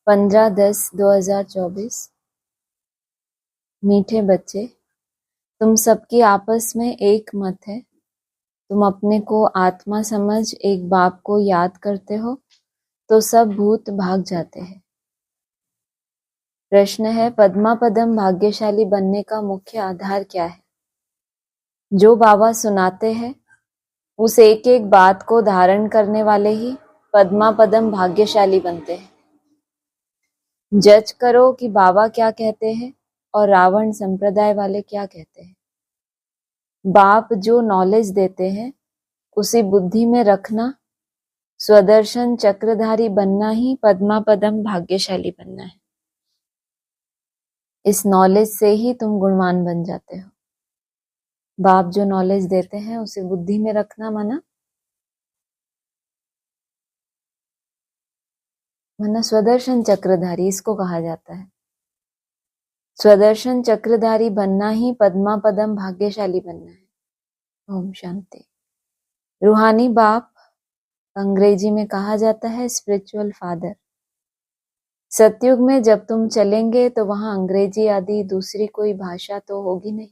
15/10/2024। मीठे बच्चे, तुम सबकी आपस में एक मत है। तुम अपने को आत्मा समझ एक बाप को याद करते हो तो सब भूत भाग जाते हैं। प्रश्न है, पद्मा पदम भाग्यशाली बनने का मुख्य आधार क्या है? जो बाबा सुनाते हैं उस एक एक बात को धारण करने वाले ही पद्मा पदम भाग्यशाली बनते हैं। जज करो कि बाबा क्या कहते हैं और रावण संप्रदाय वाले क्या कहते हैं। बाप जो नॉलेज देते हैं उसी बुद्धि में रखना, स्वदर्शन चक्रधारी बनना ही पद्मा पदम भाग्यशाली बनना है। इस नॉलेज से ही तुम गुणवान बन जाते हो। बाप जो नॉलेज देते हैं उसे बुद्धि में रखना माना स्वदर्शन चक्रधारी, इसको कहा जाता है। स्वदर्शन चक्रधारी बनना ही पद्मा पदम भाग्यशाली बनना है। ओम शांति। रूहानी बाप अंग्रेजी में कहा जाता है स्पिरिचुअल फादर। सतयुग में जब तुम चलेंगे तो वहां अंग्रेजी आदि दूसरी कोई भाषा तो होगी नहीं।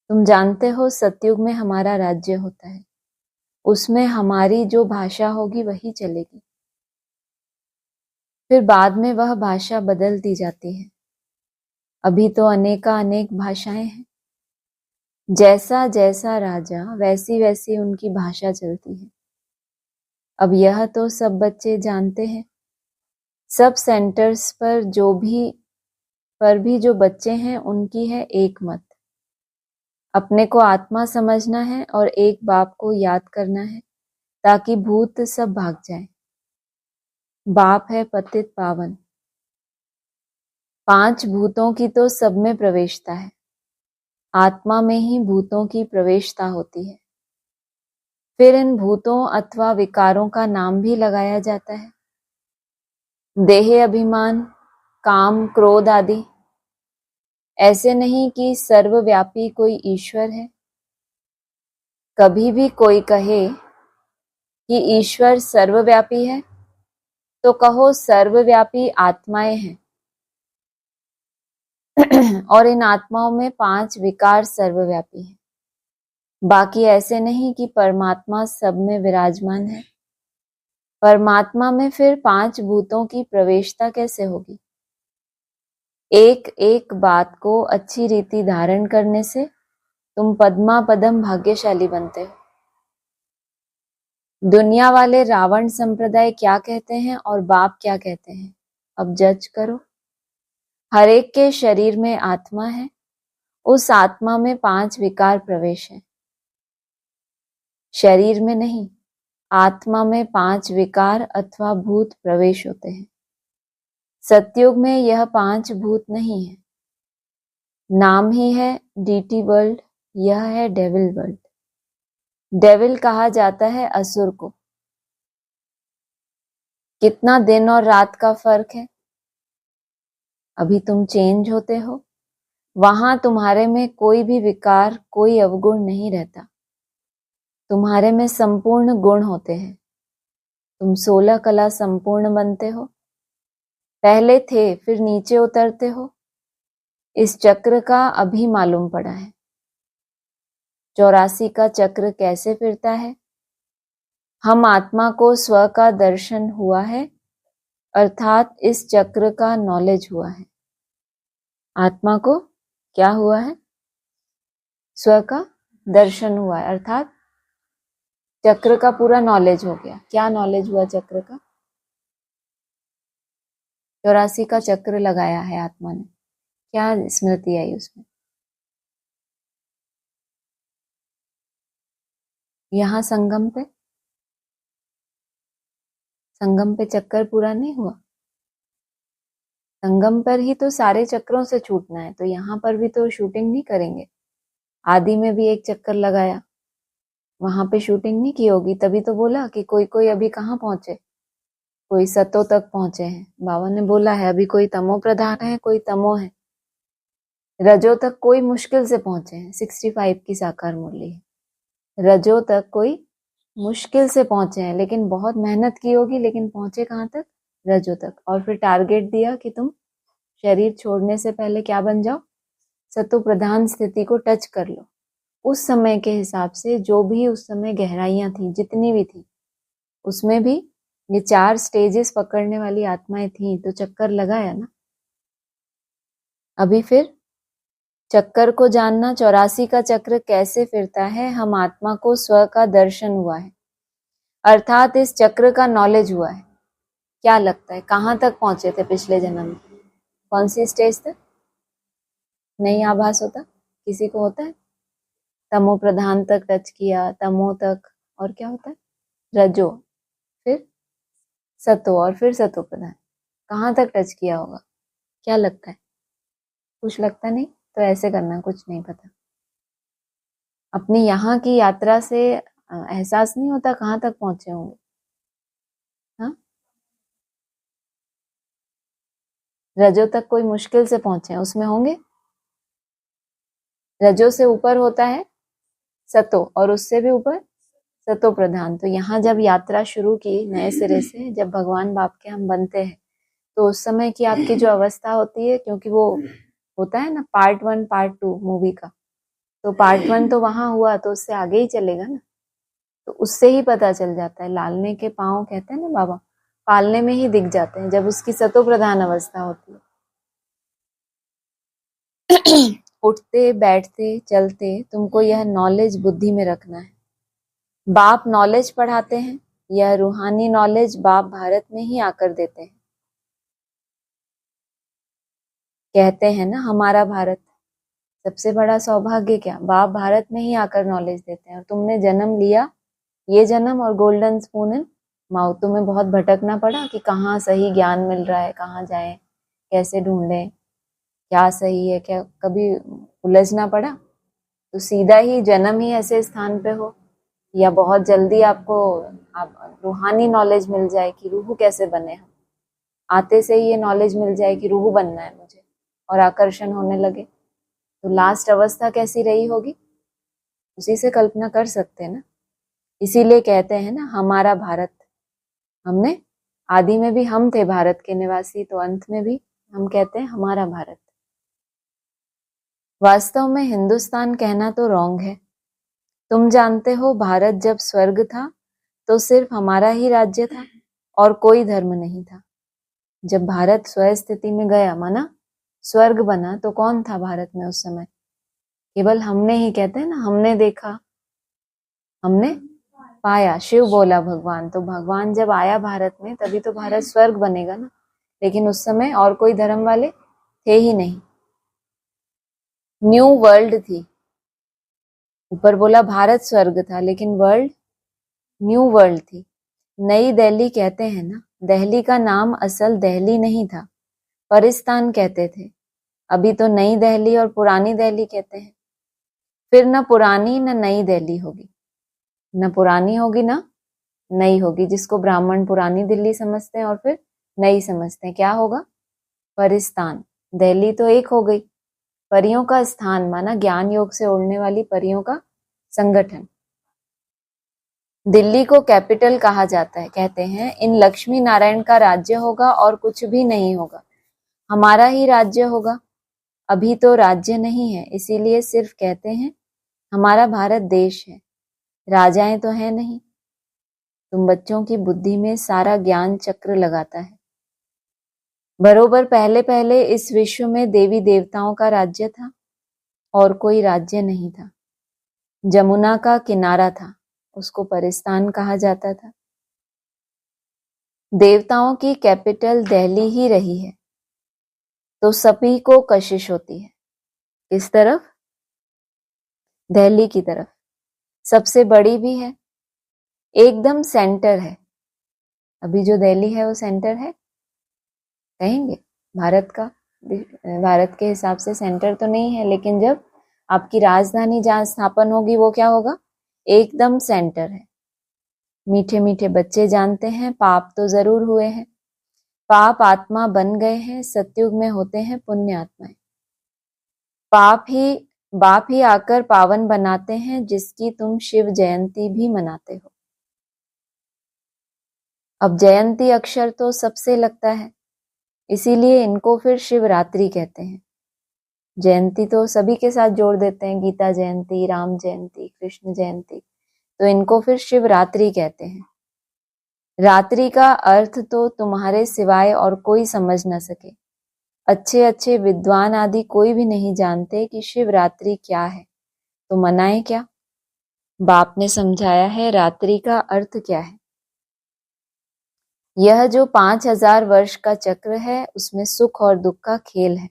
तुम जानते हो सतयुग में हमारा राज्य होता है, उसमें हमारी जो भाषा होगी वही चलेगी। फिर बाद में वह भाषा बदल दी जाती है। अभी तो अनेक भाषाएं हैं। जैसा जैसा राजा वैसी वैसी उनकी भाषा चलती है। अब यह तो सब बच्चे जानते हैं। सब सेंटर्स पर भी जो बच्चे हैं उनकी है एक मत। अपने को आत्मा समझना है और एक बाप को याद करना है ताकि भूत सब भाग जाएं। बाप है पतित पावन। 5 भूतों की तो सब में प्रवेशता है। आत्मा में ही भूतों की प्रवेशता होती है। फिर इन भूतों अथवा विकारों का नाम भी लगाया जाता है। देह अभिमान, काम, क्रोध आदि। ऐसे नहीं कि सर्वव्यापी कोई ईश्वर है। कभी भी कोई कहे कि ईश्वर सर्वव्यापी है तो कहो सर्वव्यापी आत्माएं हैं और इन आत्माओं में 5 विकार सर्वव्यापी हैं। बाकी ऐसे नहीं कि परमात्मा सब में विराजमान है। परमात्मा में फिर 5 भूतों की प्रवेशता कैसे होगी? एक एक बात को अच्छी रीति धारण करने से तुम पद्मा पदम भाग्यशाली बनते हो। दुनिया वाले रावण संप्रदाय क्या कहते हैं और बाप क्या कहते हैं, अब जज करो। हर एक के शरीर में आत्मा है। उस आत्मा में 5 विकार प्रवेश है। शरीर में नहीं, आत्मा में 5 विकार अथवा भूत प्रवेश होते हैं। सतयुग में यह 5 भूत नहीं है। नाम ही है डीटी वर्ल्ड, यह है डेविल वर्ल्ड। डेविल कहा जाता है असुर को। कितना दिन और रात का फर्क है। अभी तुम चेंज होते हो, वहां तुम्हारे में कोई भी विकार, कोई अवगुण नहीं रहता। तुम्हारे में संपूर्ण गुण होते हैं। तुम 16 कला संपूर्ण बनते हो। पहले थे फिर नीचे उतरते हो। इस चक्र का अभी मालूम पड़ा है। 84 का चक्र कैसे फिरता है? हम आत्मा को स्व का दर्शन हुआ है, अर्थात इस चक्र का नॉलेज हुआ है। आत्मा को क्या हुआ है? स्व का दर्शन हुआ है, अर्थात चक्र का पूरा नॉलेज हो गया। क्या नॉलेज हुआ चक्र का? 84 का चक्र लगाया है आत्मा ने। क्या स्मृति आई उसमें? यहां संगम पे चक्कर पूरा नहीं हुआ। संगम पर ही तो सारे चक्रों से छूटना है, तो यहाँ पर भी तो शूटिंग नहीं करेंगे। आदि में भी एक चक्कर लगाया, वहां पे शूटिंग नहीं की होगी, तभी तो बोला कि कोई कोई अभी कहाँ पहुंचे। कोई सतो तक पहुंचे हैं। बाबा ने बोला है अभी कोई तमो प्रधान है, कोई तमो है। रजो तक कोई मुश्किल से पहुंचे हैं। 65 की साकार मुरली है। रजो तक कोई मुश्किल से पहुंचे हैं, लेकिन बहुत मेहनत की होगी, लेकिन पहुंचे कहाँ तक? रजो तक, और फिर टारगेट दिया कि तुम शरीर छोड़ने से पहले क्या बन जाओ, सतो प्रधान स्थिति को टच कर लो। उस समय के हिसाब से जो भी उस समय गहराइयां थी, जितनी भी थी, उसमें भी ये 4 स्टेजेस पकड़ने वाली आत्माएं थी, तो चक्कर लगाया ना। अभी फिर चक्कर को जानना, 84 का चक्र कैसे फिरता है, हम आत्मा को स्व का दर्शन हुआ है, अर्थात इस चक्र का नॉलेज हुआ है। क्या लगता है कहां तक पहुंचे थे पिछले जन्म में? कौन सी स्टेज तक? नहीं आभास होता? किसी को होता है? तमो प्रधान तक टच किया, तमो तक, और क्या होता है? रजो, फिर सतो, और फिर सतो प्रधान। कहां तक टच किया होगा? क्या लगता है? कुछ लगता नहीं? तो ऐसे करना, कुछ नहीं पता। अपनी यहाँ की यात्रा से एहसास नहीं होता कहां तक पहुंचे होंगे? हाँ, रजो तक कोई मुश्किल से पहुंचे, उसमें होंगे। रजो से ऊपर होता है सतो, और उससे भी ऊपर सतो प्रधान। तो यहाँ जब यात्रा शुरू की नए सिरे से, जब भगवान बाप के हम बनते हैं, तो उस समय की आपकी जो अवस्था होती है, क्योंकि वो होता है ना पार्ट 1 पार्ट 2 मूवी का, तो पार्ट 1 तो वहां हुआ, तो उससे आगे ही चलेगा ना। तो उससे ही पता चल जाता है, लालने के पांव कहते हैं ना बाबा, पालने में ही दिख जाते हैं जब उसकी सतो प्रधान अवस्था होती है। उठते बैठते चलते तुमको यह नॉलेज बुद्धि में रखना है। बाप नॉलेज पढ़ाते हैं, यह रूहानी नॉलेज बाप भारत में ही आकर देते हैं। कहते हैं ना हमारा भारत, सबसे बड़ा सौभाग्य क्या, बाप भारत में ही आकर नॉलेज देते हैं। और तुमने जन्म लिया, ये जन्म और गोल्डन स्पून इन माउथ, तुम्हें बहुत भटकना पड़ा कि कहाँ सही ज्ञान मिल रहा है, कहाँ जाएं, कैसे ढूंढें, क्या सही है, क्या कभी उलझना पड़ा? तो सीधा ही जन्म ही ऐसे स्थान पे हो, या बहुत जल्दी आपको आप रूहानी नॉलेज मिल जाए कि रूह कैसे बने हम, आते से ही ये नॉलेज मिल जाए कि रूह बनना है मुझे, और आकर्षण होने लगे, तो लास्ट अवस्था कैसी रही होगी, उसी से कल्पना कर सकते हैं ना। इसीलिए कहते हैं ना हमारा भारत। हमने आदि में भी हम थे भारत के निवासी, तो अंत में भी हम कहते हैं हमारा भारत। वास्तव में हिंदुस्तान कहना तो रॉन्ग है। तुम जानते हो भारत जब स्वर्ग था तो सिर्फ हमारा ही राज्य था और कोई धर्म नहीं था। जब भारत स्वस्थिति में गया, माना स्वर्ग बना, तो कौन था भारत में उस समय? केवल हमने ही, कहते हैं ना हमने देखा, हमने पाया, शिव बोला भगवान। तो भगवान जब आया भारत में, तभी तो भारत स्वर्ग बनेगा ना। लेकिन उस समय और कोई धर्म वाले थे ही नहीं, न्यू वर्ल्ड थी। ऊपर बोला भारत स्वर्ग था, लेकिन वर्ल्ड न्यू वर्ल्ड थी। नई दिल्ली कहते हैं ना, दिल्ली का नाम असल दिल्ली नहीं था, परिस्तान कहते थे। अभी तो नई दिल्ली और पुरानी दिल्ली कहते हैं। फिर न पुरानी न नई दिल्ली होगी, न पुरानी होगी ना नई होगी, जिसको ब्राह्मण पुरानी दिल्ली समझते हैं और फिर नई समझते हैं। क्या होगा? परिस्तान। दिल्ली तो एक हो गई, परियों का स्थान, माना ज्ञान योग से उड़ने वाली परियों का संगठन। दिल्ली को कैपिटल कहा जाता है। कहते हैं इन लक्ष्मी नारायण का राज्य होगा और कुछ भी नहीं होगा, हमारा ही राज्य होगा। अभी तो राज्य नहीं है, इसीलिए सिर्फ कहते हैं हमारा भारत देश है, राजाएं तो है नहीं। तुम बच्चों की बुद्धि में सारा ज्ञान चक्र लगाता है। बरोबर पहले पहले इस विश्व में देवी देवताओं का राज्य था और कोई राज्य नहीं था। जमुना का किनारा था, उसको परिस्तान कहा जाता था। देवताओं की कैपिटल दिल्ली ही रही है, तो सभी को कशिश होती है किस तरफ? दिल्ली की तरफ। सबसे बड़ी भी है, एकदम सेंटर है। अभी जो दिल्ली है वो सेंटर है कहेंगे भारत का? भारत के हिसाब से सेंटर तो नहीं है, लेकिन जब आपकी राजधानी जहां स्थापन होगी वो क्या होगा? एकदम सेंटर है। मीठे मीठे बच्चे जानते हैं पाप तो जरूर हुए हैं, पाप आत्मा बन गए हैं, सतयुग में होते हैं पुण्य आत्माएं। बाप ही आकर पावन बनाते हैं, जिसकी तुम शिव जयंती भी मनाते हो। अब जयंती अक्षर तो सबसे लगता है, इसीलिए इनको फिर शिवरात्रि कहते हैं। जयंती तो सभी के साथ जोड़ देते हैं, गीता जयंती, राम जयंती, कृष्ण जयंती, तो इनको फिर शिवरात्रि कहते हैं। रात्रि का अर्थ तो तुम्हारे सिवाय और कोई समझ न सके। अच्छे अच्छे विद्वान आदि कोई भी नहीं जानते कि शिवरात्रि क्या है, तो मनाएं क्या? बाप ने समझाया है रात्रि का अर्थ क्या है। यह जो 5000 वर्ष का चक्र है, उसमें सुख और दुख का खेल है।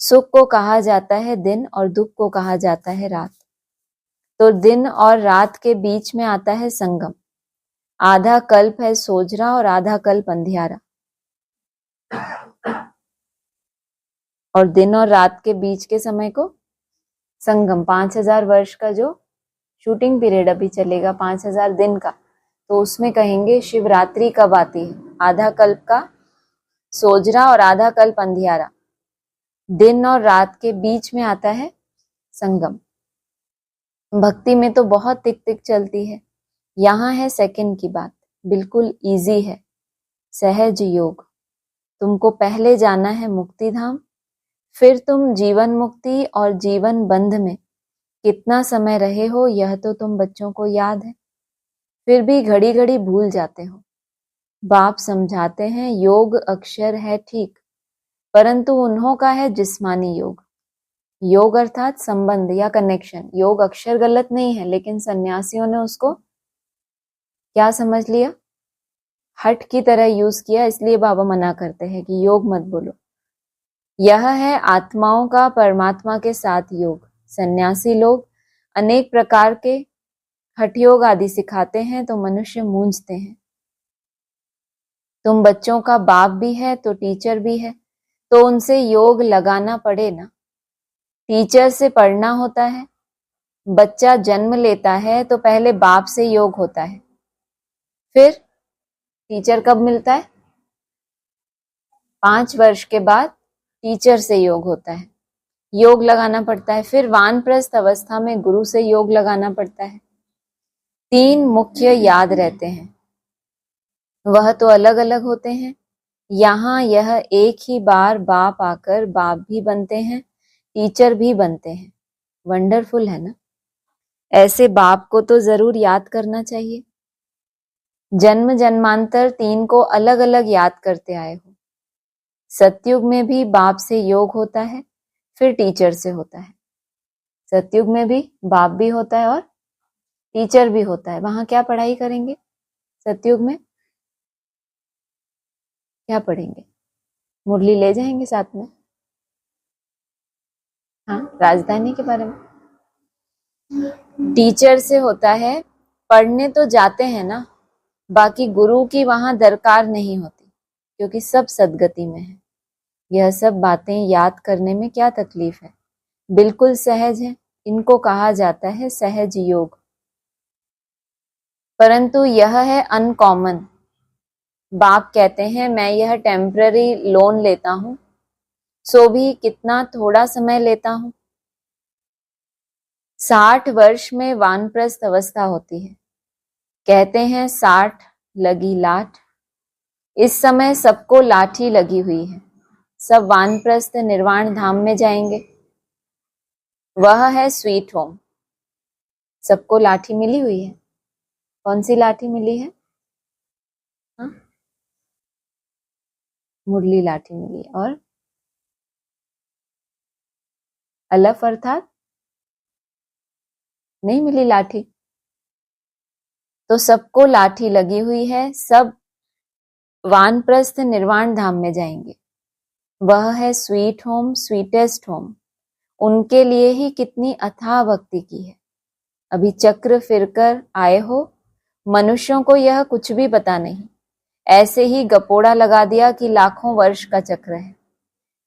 सुख को कहा जाता है दिन और दुख को कहा जाता है रात। तो दिन और रात के बीच में आता है संगम। आधा कल्प है सोजरा और आधा कल्प अंधियारा, और दिन और रात के बीच के समय को संगम। 5000 वर्ष का जो शूटिंग पीरियड अभी चलेगा, 5000 दिन का, तो उसमें कहेंगे शिवरात्रि कब आती है। आधा कल्प का सोजरा और आधा कल्प अंधियारा, दिन और रात के बीच में आता है संगम। भक्ति में तो बहुत टिक टिक चलती है, यहाँ है सेकंड की बात, बिल्कुल इजी है। सहज योग। तुमको पहले जाना है मुक्ति धाम, फिर तुम जीवन मुक्ति और जीवन बंध में कितना समय रहे हो यह तो तुम बच्चों को याद है, फिर भी घड़ी घड़ी भूल जाते हो। बाप समझाते हैं योग अक्षर है ठीक, परंतु उन्हों का है जिस्मानी योग। योग अर्थात संबंध या कनेक्शन। योग अक्षर गलत नहीं है, लेकिन सन्यासियों ने उसको क्या समझ लिया, हट की तरह यूज किया, इसलिए बाबा मना करते हैं कि योग मत बोलो। यह है आत्माओं का परमात्मा के साथ योग। सन्यासी लोग अनेक प्रकार के हठ योग आदि सिखाते हैं तो मनुष्य मूंझते हैं। तुम बच्चों का बाप भी है तो टीचर भी है, तो उनसे योग लगाना पड़े ना। टीचर से पढ़ना होता है। बच्चा जन्म लेता है तो पहले बाप से योग होता है, फिर टीचर कब मिलता है? 5 वर्ष के बाद टीचर से योग होता है, योग लगाना पड़ता है। फिर वानप्रस्थ अवस्था में गुरु से योग लगाना पड़ता है। 3 मुख्य याद रहते हैं, वह तो अलग अलग होते हैं। यहाँ यह एक ही बार बाप आकर बाप भी बनते हैं, टीचर भी बनते हैं। वंडरफुल है ना? ऐसे बाप को तो जरूर याद करना चाहिए। जन्म जन्मांतर 3 को अलग अलग याद करते आए हो। सतयुग में भी बाप से योग होता है, फिर टीचर से होता है। सतयुग में भी बाप भी होता है और टीचर भी होता है। वहां क्या पढ़ाई करेंगे? सतयुग में क्या पढ़ेंगे? मुरली ले जाएंगे साथ में? हाँ, राजधानी के बारे में। टीचर से होता है, पढ़ने तो जाते हैं ना, बाकी गुरु की वहां दरकार नहीं होती, क्योंकि सब सदगति में है। यह सब बातें याद करने में क्या तकलीफ है, बिल्कुल सहज है। इनको कहा जाता है सहज योग। परंतु यह है अनकॉमन। बाप कहते हैं मैं यह टेम्पररी लोन लेता हूं, सो भी कितना थोड़ा समय लेता हूं। 60 वर्ष में वानप्रस्थ अवस्था होती है। कहते हैं 60 लगी लाठ। इस समय सबको लाठी लगी हुई है, सब वानप्रस्थ निर्वाण धाम में जाएंगे। वह है स्वीट होम। सबको लाठी मिली हुई है। कौन सी लाठी मिली है? हाँ? मुरली लाठी मिली है। और अलफ अर्थात नहीं मिली लाठी। तो सबको लाठी लगी हुई है, सब वानप्रस्थ निर्वाण धाम में जाएंगे। वह है स्वीट होम, स्वीटेस्ट होम। उनके लिए ही कितनी अथाह भक्ति की है। अभी चक्र फिरकर आए हो, मनुष्यों को यह कुछ भी पता नहीं, ऐसे ही गपोड़ा लगा दिया कि लाखों वर्ष का चक्र है।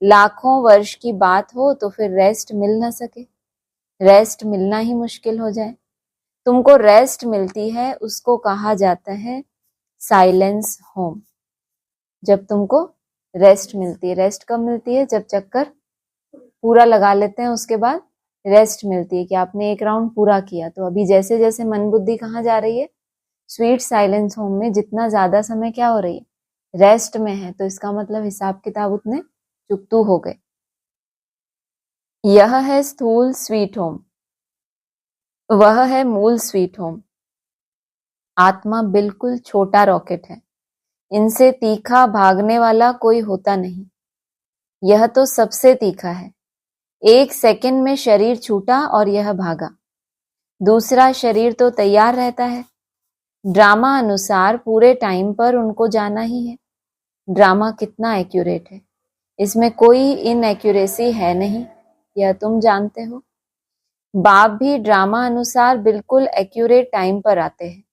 लाखों वर्ष की बात हो तो फिर रेस्ट मिल ना सके, रेस्ट मिलना ही मुश्किल हो जाए। तुमको रेस्ट मिलती है, उसको कहा जाता है साइलेंस होम। जब तुमको रेस्ट मिलती है, रेस्ट कब मिलती है? जब चक्कर पूरा लगा लेते हैं, उसके बाद रेस्ट मिलती है कि आपने एक राउंड पूरा किया। तो अभी जैसे जैसे मन बुद्धि कहाँ जा रही है? स्वीट साइलेंस होम में जितना ज्यादा समय क्या हो रही है, रेस्ट में है, तो इसका मतलब हिसाब किताब उतने चुकतू हो गए। यह है स्थूल स्वीट होम, वह है मूल स्वीट होम। आत्मा बिल्कुल छोटा रॉकेट है, इनसे तीखा भागने वाला कोई होता नहीं। यह तो सबसे तीखा है। 1 सेकंड में शरीर छूटा और यह भागा। दूसरा शरीर तो तैयार रहता है। ड्रामा अनुसार पूरे टाइम पर उनको जाना ही है। ड्रामा कितना एक्यूरेट है, इसमें कोई इनएक्यूरेसी है नहीं, यह तुम जानते हो। बाप भी ड्रामा अनुसार बिल्कुल एक्यूरेट टाइम पर आते हैं।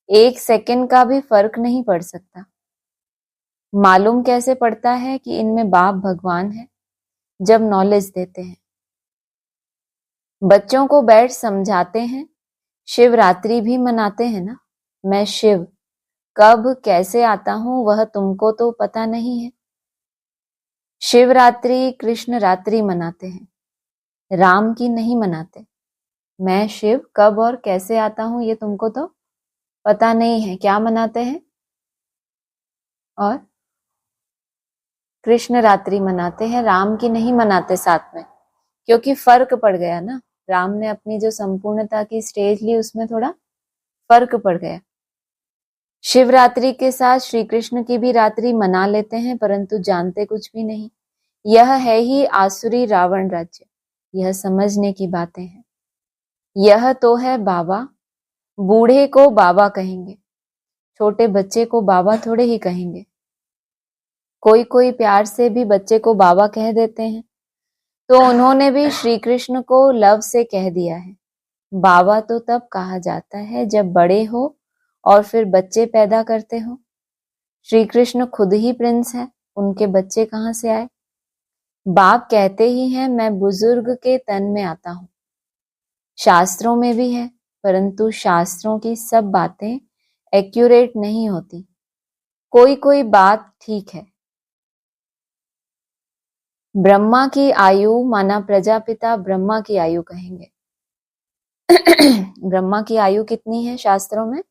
1 सेकंड का भी फर्क नहीं पड़ सकता। मालूम कैसे पड़ता है कि इनमें बाप भगवान है? जब नॉलेज देते हैं। बच्चों को बैठ समझाते हैं। शिवरात्रि भी मनाते हैं ना। मैं शिव कब कैसे आता हूं वह तुमको तो पता नहीं है। शिवरात्रि कृष्ण रात्रि मनाते हैं, राम की नहीं मनाते। मैं शिव कब और कैसे आता हूं ये तुमको तो पता नहीं है, क्या मनाते हैं? और कृष्ण रात्रि मनाते हैं, राम की नहीं मनाते साथ में, क्योंकि फर्क पड़ गया ना। राम ने अपनी जो संपूर्णता की स्टेज ली उसमें थोड़ा फर्क पड़ गया। शिवरात्रि के साथ श्री कृष्ण की भी रात्रि मना लेते हैं, परंतु जानते कुछ भी नहीं। यह है ही आसुरी रावण राज्य। यह समझने की बातें हैं। यह तो है बाबा। बूढ़े को बाबा कहेंगे, छोटे बच्चे को बाबा थोड़े ही कहेंगे। कोई कोई प्यार से भी बच्चे को बाबा कह देते हैं, तो उन्होंने भी श्री कृष्ण को लव से कह दिया है। बाबा तो तब कहा जाता है जब बड़े हो और फिर बच्चे पैदा करते हो। श्री कृष्ण खुद ही प्रिंस है, उनके बच्चे कहाँ से आए? बाप कहते ही हैं मैं बुजुर्ग के तन में आता हूँ। शास्त्रों में भी है, परंतु शास्त्रों की सब बातें एक्यूरेट नहीं होती। कोई कोई बात ठीक है। ब्रह्मा की आयु माना प्रजापिता ब्रह्मा की आयु कहेंगे। ब्रह्मा की आयु कितनी है शास्त्रों में?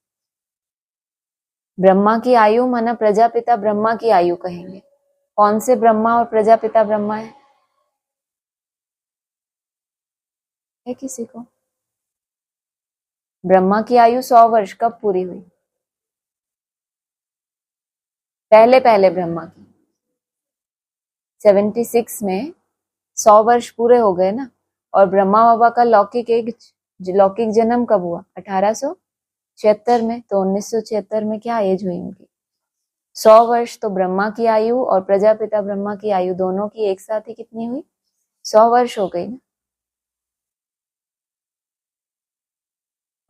ब्रह्मा की आयु माना प्रजापिता ब्रह्मा की आयु कहेंगे। कौन से ब्रह्मा और प्रजापिता ब्रह्मा है किसी को? ब्रह्मा की आयु 100 वर्ष कब पूरी हुई? पहले पहले ब्रह्मा की 76 में 100 वर्ष पूरे हो गए ना। और ब्रह्मा बाबा का लौकिक जन्म कब हुआ? 1876 में। तो 1976 में क्या एज हुई उनकी? 100 वर्ष। तो ब्रह्मा की आयु और प्रजापिता ब्रह्मा की आयु दोनों की एक साथ ही कितनी हुई? 100 वर्ष हो गई ना।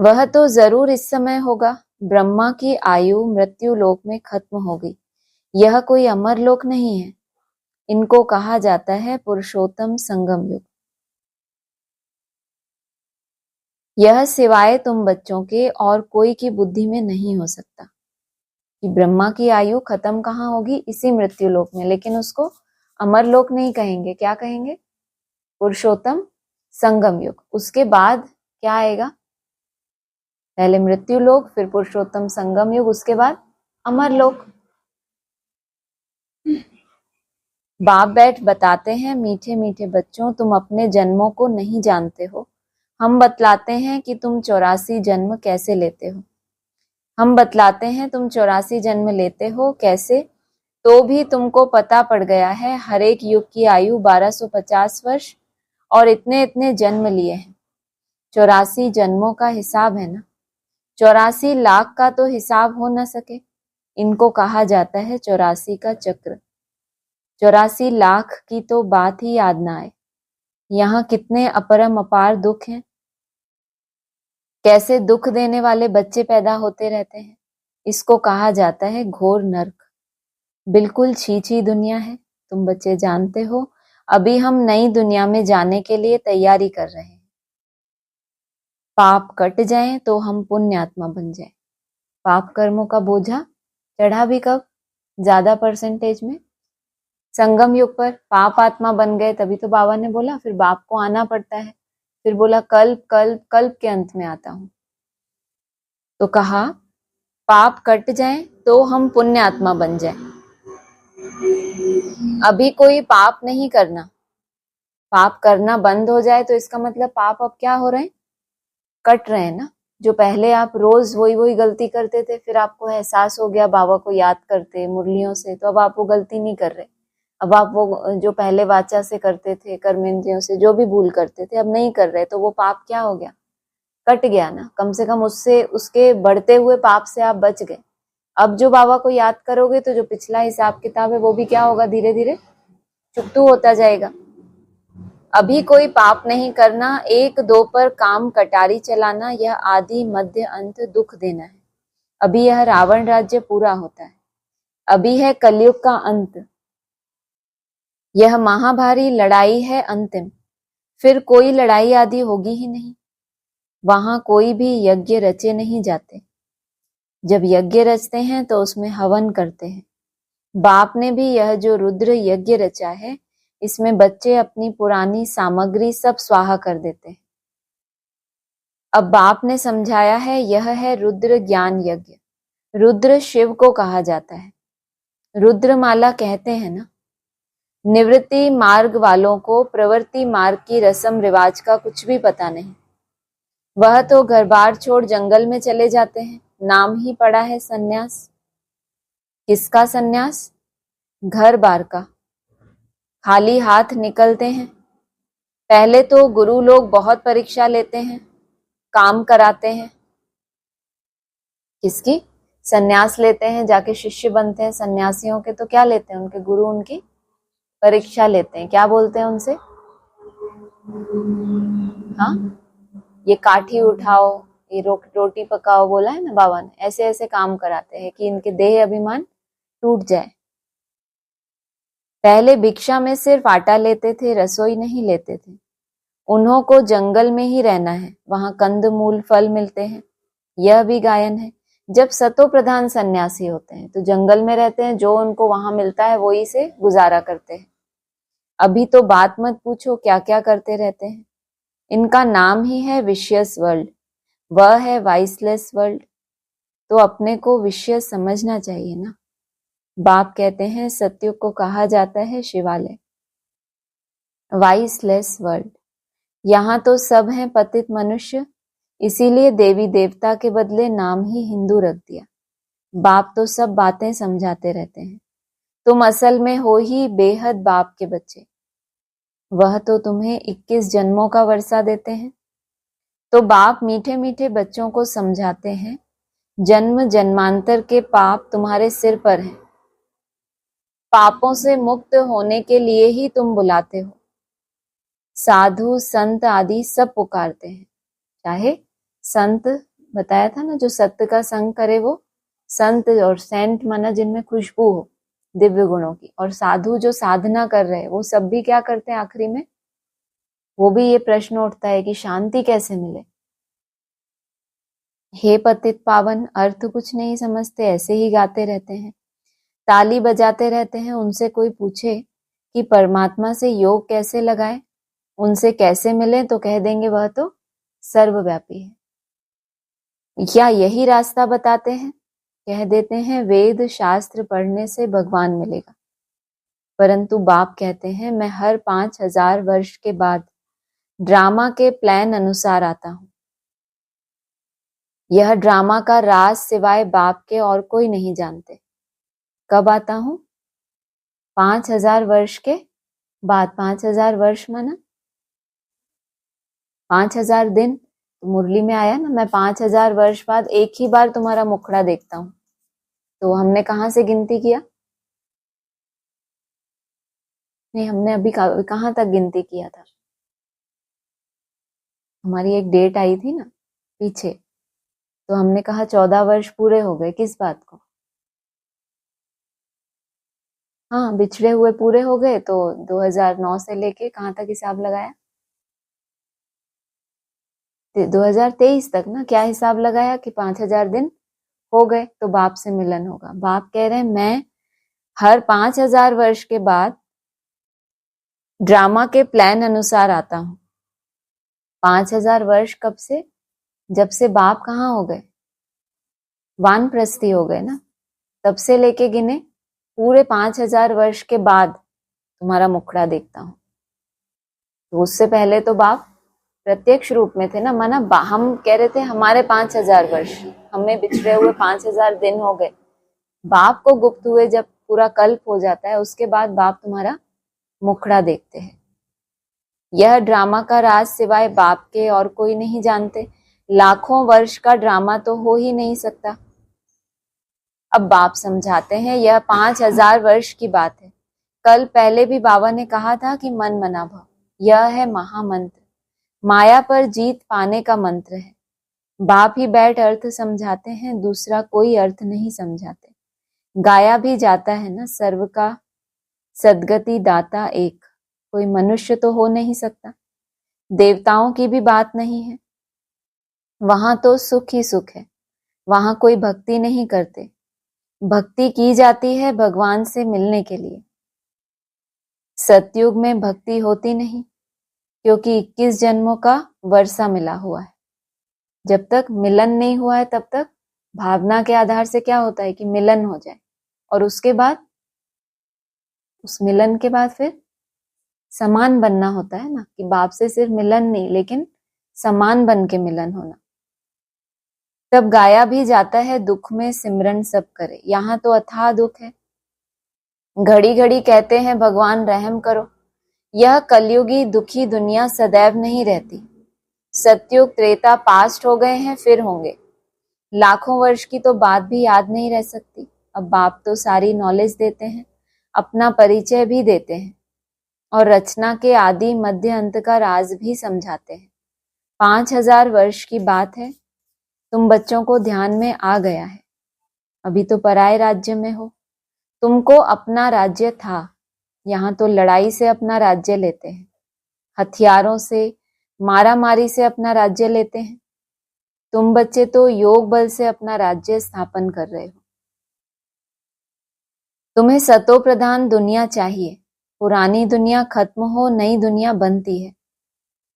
वह तो जरूर इस समय होगा। ब्रह्मा की आयु मृत्यु लोक में खत्म हो गई। यह कोई अमर लोक नहीं है। इनको कहा जाता है पुरुषोत्तम संगम युग। यह सिवाय तुम बच्चों के और कोई की बुद्धि में नहीं हो सकता कि ब्रह्मा की आयु खत्म कहाँ होगी? इसी मृत्यु लोक में। लेकिन उसको अमर लोक नहीं कहेंगे, क्या कहेंगे? पुरुषोत्तम संगम युग। उसके बाद क्या आएगा? पहले मृत्यु लोक, फिर पुरुषोत्तम संगम युग, उसके बाद अमर लोक। बाप बैठ बताते हैं मीठे मीठे बच्चों तुम अपने जन्मों को नहीं जानते हो। हम बतलाते हैं कि तुम 84 जन्म कैसे लेते हो। हम बतलाते हैं तुम 84 जन्म लेते हो कैसे। तो भी तुमको पता पड़ गया है हर एक युग की आयु 1250 वर्ष और इतने इतने जन्म लिए हैं। 84 जन्मों का हिसाब है ना। 84 लाख का तो हिसाब हो न सके। इनको कहा जाता है 84 का चक्र। 84 लाख की तो बात ही याद ना आए। यहाँ कितने अपरम अपार दुख हैं। कैसे दुख देने वाले बच्चे पैदा होते रहते हैं। इसको कहा जाता है घोर नर्क। बिल्कुल छीछी दुनिया है। तुम बच्चे जानते हो अभी हम नई दुनिया में जाने के लिए तैयारी कर रहे हैं। पाप कट जाएं तो हम पुण्य आत्मा बन जाएं। पाप कर्मों का बोझा चढ़ा भी कब? ज्यादा परसेंटेज में संगम युग पर। पाप आत्मा बन गए तभी तो बाबा ने बोला फिर बाप को आना पड़ता है। फिर बोला कल्प कल्प कल्प के अंत में आता हूं। तो कहा पाप कट जाए तो हम पुण्य आत्मा बन जाए। अभी कोई पाप नहीं करना, पाप करना बंद हो जाए तो इसका मतलब पाप अब क्या हो रहे हैं, कट रहे हैं ना। जो पहले आप रोज वही गलती करते थे, फिर आपको एहसास हो गया बाबा को याद करते मुरलियों से, तो अब आप वो गलती नहीं कर रहे। अब आप वो जो पहले वाचा से करते थे, कर्मेंद्रियों से जो भी भूल करते थे, अब नहीं कर रहे, तो वो पाप क्या हो गया, कट गया ना। कम से कम उससे, उसके बढ़ते हुए पाप से आप बच गए। अब जो बाबा को याद करोगे तो जो पिछला हिसाब किताब है वो भी क्या होगा, धीरे धीरे चुकतू होता जाएगा। अभी कोई पाप नहीं करना, एक दो पर काम कटारी चलाना, यह आदि मध्य अंत दुख देना है। अभी यह रावण राज्य पूरा होता है, अभी है कलयुग का अंत, यह महाभारी लड़ाई है अंतिम, फिर कोई लड़ाई आदि होगी ही नहीं। वहां कोई भी यज्ञ रचे नहीं जाते, जब यज्ञ रचते हैं तो उसमें हवन करते हैं। बाप ने भी यह जो रुद्र यज्ञ रचा है, इसमें बच्चे अपनी पुरानी सामग्री सब स्वाहा कर देते हैं। अब बाप ने समझाया है, यह है रुद्र ज्ञान यज्ञ। रुद्र शिव को कहा जाता है। रुद्रमाला कहते हैं ना, निवृत्ति मार्ग वालों को प्रवृत्ति मार्ग की रस्म रिवाज का कुछ भी पता नहीं। वह तो घर बार छोड़ जंगल में चले जाते हैं, नाम ही पड़ा है सन्यास। किसका सन्यास? घर बार का। खाली हाथ निकलते हैं। पहले तो गुरु लोग बहुत परीक्षा लेते हैं, काम कराते हैं। किसकी? सन्यास लेते हैं, जाके शिष्य बनते हैं सन्यासियों के। तो क्या लेते हैं उनके गुरु? उनकी परीक्षा लेते हैं। क्या बोलते हैं उनसे? हाँ, ये काठी उठाओ, ये रोटी पकाओ, बोला है ना बाबा ने। ऐसे ऐसे काम कराते हैं कि इनके देह अभिमान टूट जाए। पहले भिक्षा में सिर्फ आटा लेते थे, रसोई नहीं लेते थे। उन्हों को जंगल में ही रहना है, वहां कंद मूल फल मिलते हैं। यह भी गायन है। जब सतो प्रधान सन्यासी होते हैं तो जंगल में रहते हैं, जो उनको वहां मिलता है वही से गुजारा करते हैं। अभी तो बात मत पूछो क्या क्या करते रहते हैं। इनका नाम ही है विशियस वर्ल्ड, वह है वाइसलेस वर्ल्ड। तो अपने को विषय समझना चाहिए ना। बाप कहते हैं सत्युग को कहा जाता है शिवालय, वाइसलेस वर्ल्ड। यहाँ तो सब हैं पतित मनुष्य, इसीलिए देवी देवता के बदले नाम ही हिंदू रख दिया। बाप तो सब बातें समझाते रहते हैं। तुम असल में हो ही बेहद बाप के बच्चे। वह तो तुम्हें 21 जन्मों का वर्षा देते हैं। तो बाप मीठे मीठे बच्चों को समझाते हैं, जन्म जन्मांतर के पाप तुम्हारे सिर पर हैं। पापों से मुक्त होने के लिए ही तुम बुलाते हो। साधु संत आदि सब पुकारते हैं। चाहे संत, बताया था ना, जो सत्य का संग करे वो संत, और सेंट माना जिनमें खुशबू हो दिव्य गुणों की। और साधु जो साधना कर रहे हैं वो सब भी क्या करते हैं आखिरी में? वो भी ये प्रश्न उठता है कि शांति कैसे मिले। हे पतित पावन, अर्थ कुछ नहीं समझते, ऐसे ही गाते रहते हैं, ताली बजाते रहते हैं। उनसे कोई पूछे कि परमात्मा से योग कैसे लगाए, उनसे कैसे मिले, तो कह देंगे वह तो सर्वव्यापी है। क्या यही रास्ता बताते हैं? कह देते हैं वेद शास्त्र पढ़ने से भगवान मिलेगा। परंतु बाप कहते हैं मैं हर 5000 वर्ष के बाद ड्रामा के प्लान अनुसार आता हूं। यह ड्रामा का राज सिवाय बाप के और कोई नहीं जानते। कब आता हूं? 5000 वर्ष के बाद। 5000 वर्ष माना 5000 दिन। तो मुरली में आया ना, मैं 5000 वर्ष बाद एक ही बार तुम्हारा मुखड़ा देखता हूं। तो हमने कहां से गिनती किया? नहीं, हमने अभी कहां तक गिनती किया था? हमारी एक डेट आई थी ना पीछे, तो हमने कहा 14 वर्ष पूरे हो गए। किस बात को? हाँ, बिछड़े हुए पूरे हो गए। तो 2009 से लेके कहां तक हिसाब लगाया? 2023 तक ना। क्या हिसाब लगाया कि 5000 दिन हो गए तो बाप से मिलन होगा। बाप कह रहे हैं मैं हर 5000 वर्ष के बाद ड्रामा के प्लान अनुसार आता हूं। 5000 वर्ष कब से? जब से बाप कहाँ हो गए? वानप्रस्थी हो गए ना, तब से लेके गिने पूरे 5000 वर्ष के बाद तुम्हारा मुखड़ा देखता हूं। तो उससे पहले तो बाप प्रत्यक्ष रूप में थे ना, माना हम कह रहे थे हमारे 5000 वर्ष, हमें बिछड़े हुए 5000 दिन हो गए। बाप को गुप्त हुए जब पूरा कल्प हो जाता है, उसके बाद बाप तुम्हारा मुखड़ा देखते हैं। यह ड्रामा का राज सिवाय बाप के और कोई नहीं जानते। लाखों वर्ष का ड्रामा तो हो ही नहीं सकता। अब बाप समझाते हैं, यह 5000 वर्ष की बात है। कल पहले भी बाबा ने कहा था कि मन मना भव, यह है महामंत्र, माया पर जीत पाने का मंत्र है। बाप ही बैठ अर्थ समझाते हैं, दूसरा कोई अर्थ नहीं समझाते। गाया भी जाता है ना, सर्व का सदगति दाता एक, कोई मनुष्य तो हो नहीं सकता। देवताओं की भी बात नहीं है, वहां तो सुख ही सुख है, वहां कोई भक्ति नहीं करते। भक्ति की जाती है भगवान से मिलने के लिए। सतयुग में भक्ति होती नहीं, क्योंकि 21 जन्मों का वर्षा मिला हुआ है। जब तक मिलन नहीं हुआ है तब तक भावना के आधार से क्या होता है कि मिलन हो जाए, और उसके बाद उस मिलन के बाद फिर समान बनना होता है ना, कि बाप से सिर्फ मिलन नहीं लेकिन समान बन के मिलन होना। तब गाया भी जाता है, दुख में सिमरन सब करे। यहाँ तो अथाह दुख है, घड़ी घड़ी कहते हैं भगवान रहम करो। यह कलयुगी दुखी दुनिया सदैव नहीं रहती। सतयुग त्रेता पास्ट हो गए हैं, फिर होंगे। लाखों वर्ष की तो बात भी याद नहीं रह सकती। अब बाप तो सारी नॉलेज देते हैं, अपना परिचय भी देते हैं, और रचना के आदि मध्य अंत का राज भी समझाते हैं। 5000 वर्ष की बात है, तुम बच्चों को ध्यान में आ गया है। अभी तो पराये राज्य में हो, तुमको अपना राज्य था, यहाँ तो लड़ाई से अपना राज्य लेते हैं, हथियारों से मारा मारी से अपना राज्य लेते हैं। तुम बच्चे तो योग बल से अपना राज्य स्थापन कर रहे हो। तुम्हें सतो प्रधान दुनिया चाहिए, पुरानी दुनिया खत्म हो नई दुनिया बनती है।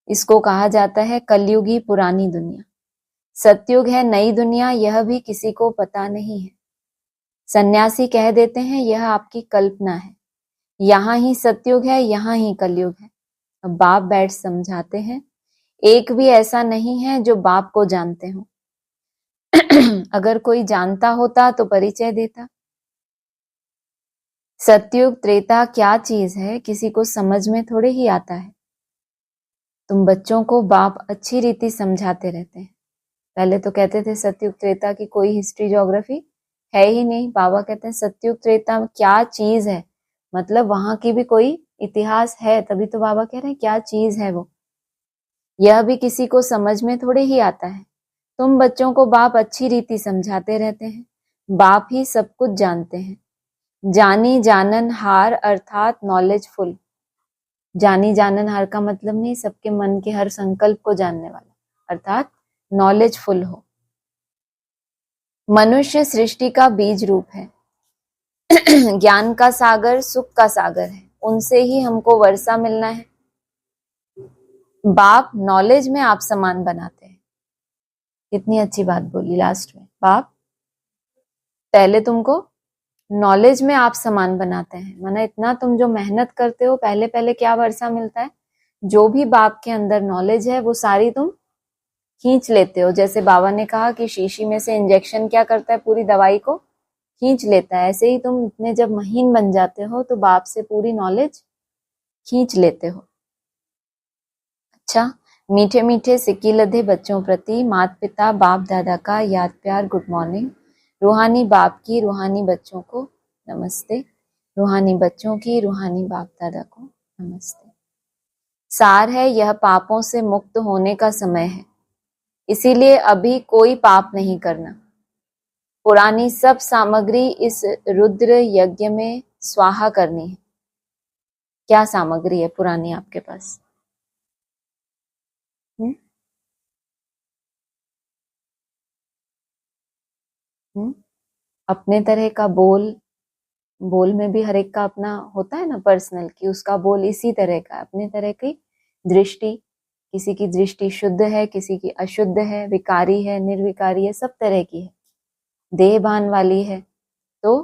इसको कहा जाता है कलयुगी पुरानी दुनिया। सतयुग है नई दुनिया, यह भी किसी को पता नहीं है। सन्यासी कह देते हैं यह आपकी कल्पना है, यहाँ ही सतयुग है, यहाँ ही कलयुग है। अब बाप बैठ समझाते हैं, एक भी ऐसा नहीं है जो बाप को जानते हो। अगर कोई जानता होता तो परिचय देता। सतयुग त्रेता क्या चीज है किसी को समझ में थोड़े ही आता है। तुम बच्चों को बाप अच्छी रीति समझाते रहते हैं। पहले तो कहते थे सतयुग त्रेता की कोई हिस्ट्री ज्योग्राफी है ही नहीं। बाबा कहते हैं सतयुग त्रेता क्या चीज है, मतलब वहां की भी कोई इतिहास है, तभी तो बाबा कह रहे हैं क्या चीज है वो। यह भी किसी को समझ में थोड़े ही आता है। तुम बच्चों को बाप अच्छी रीति समझाते रहते हैं। बाप ही सब कुछ जानते हैं। जानी जानन हार अर्थात नॉलेजफुल। जानी जानन हार का मतलब नहीं सबके मन के हर संकल्प को जानने वाला, अर्थात नॉलेजफुल हो। मनुष्य सृष्टि का बीज रूप है, ज्ञान का सागर, सुख का सागर है, उनसे ही हमको वर्षा मिलना है। बाप नॉलेज में आप समान बनाते हैं। कितनी अच्छी बात बोली लास्ट में। बाप पहले तुमको नॉलेज में आप समान बनाते हैं, माना इतना तुम जो मेहनत करते हो, पहले पहले क्या वर्षा मिलता है, जो भी बाप के अंदर नॉलेज है वो सारी तुम खींच लेते हो। जैसे बाबा ने कहा कि शीशी में से इंजेक्शन क्या करता है, पूरी दवाई को खींच लेता है। ऐसे ही तुम इतने जब महीन बन जाते हो तो बाप से पूरी नॉलेज खींच लेते हो। अच्छा, मीठे मीठे सिक्की लधे बच्चों प्रति माता पिता बाप दादा का याद प्यार गुड मॉर्निंग। रूहानी बाप की रूहानी बच्चों को नमस्ते, रूहानी बच्चों की रूहानी बाप दादा को नमस्ते। सार है, यह पापों से मुक्त होने का समय है, इसीलिए अभी कोई पाप नहीं करना। पुरानी सब सामग्री इस रुद्र यज्ञ में स्वाहा करनी है। क्या सामग्री है पुरानी आपके पास? अपने तरह का बोल में भी हर एक का अपना होता है ना पर्सनल, कि उसका बोल इसी तरह का, अपने तरह की दृष्टि। किसी की दृष्टि शुद्ध है, किसी की अशुद्ध है, विकारी है, निर्विकारी है, सब तरह की है। देहभान वाली है, तो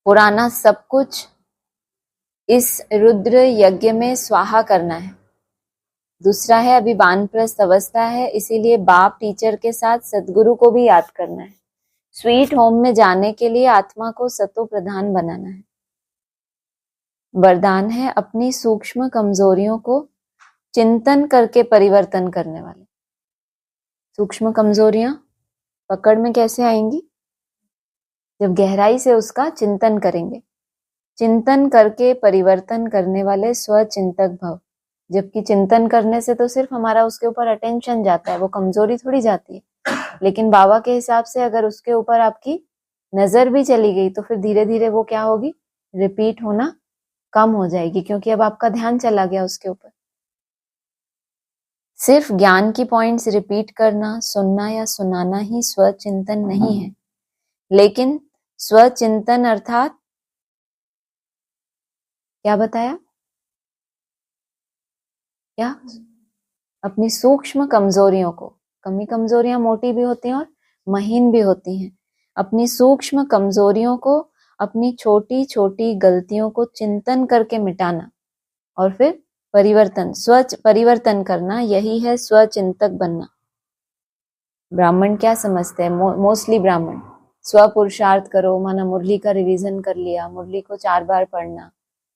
पुराना सब कुछ इस रुद्र यज्ञ में स्वाहा करना है। दूसरा है अभी वानप्रस्थ अवस्था है, इसीलिए बाप टीचर के साथ सद्गुरु को भी याद करना है। स्वीट होम में जाने के लिए आत्मा को सतो प्रधान बनाना है। वरदान है अपनी सूक्ष्म कमजोरियों को चिंतन करके परिवर्तन करने वाले। सूक्ष्म कमजोरियां पकड़ में कैसे आएंगी? जब गहराई से उसका चिंतन करेंगे। चिंतन करके परिवर्तन करने वाले स्वचिंतक भव। जबकि चिंतन करने से तो सिर्फ हमारा उसके ऊपर अटेंशन जाता है, वो कमजोरी थोड़ी जाती है। लेकिन बाबा के हिसाब से अगर उसके ऊपर आपकी नजर भी चली गई तो फिर धीरे धीरे वो क्या होगी, रिपीट होना कम हो जाएगी, क्योंकि अब आपका ध्यान चला गया उसके ऊपर। सिर्फ ज्ञान की पॉइंट्स रिपीट करना, सुनना या सुनाना ही स्वचिंतन नहीं है, लेकिन स्वचिंतन अर्थात क्या बताया? क्या? अपनी सूक्ष्म कमजोरियों को, कमी कमजोरियां मोटी भी होती हैं और महीन भी होती हैं, अपनी सूक्ष्म कमजोरियों को, अपनी छोटी छोटी गलतियों को चिंतन करके मिटाना और फिर परिवर्तन, परिवर्तन करना, यही है स्वचिंतक बनना। ब्राह्मण क्या समझते हैं? मोस्टली ब्राह्मण स्व पुरुषार्थ करो, माना मुरली का रिवीजन कर लिया, मुरली को 4 बार पढ़ना,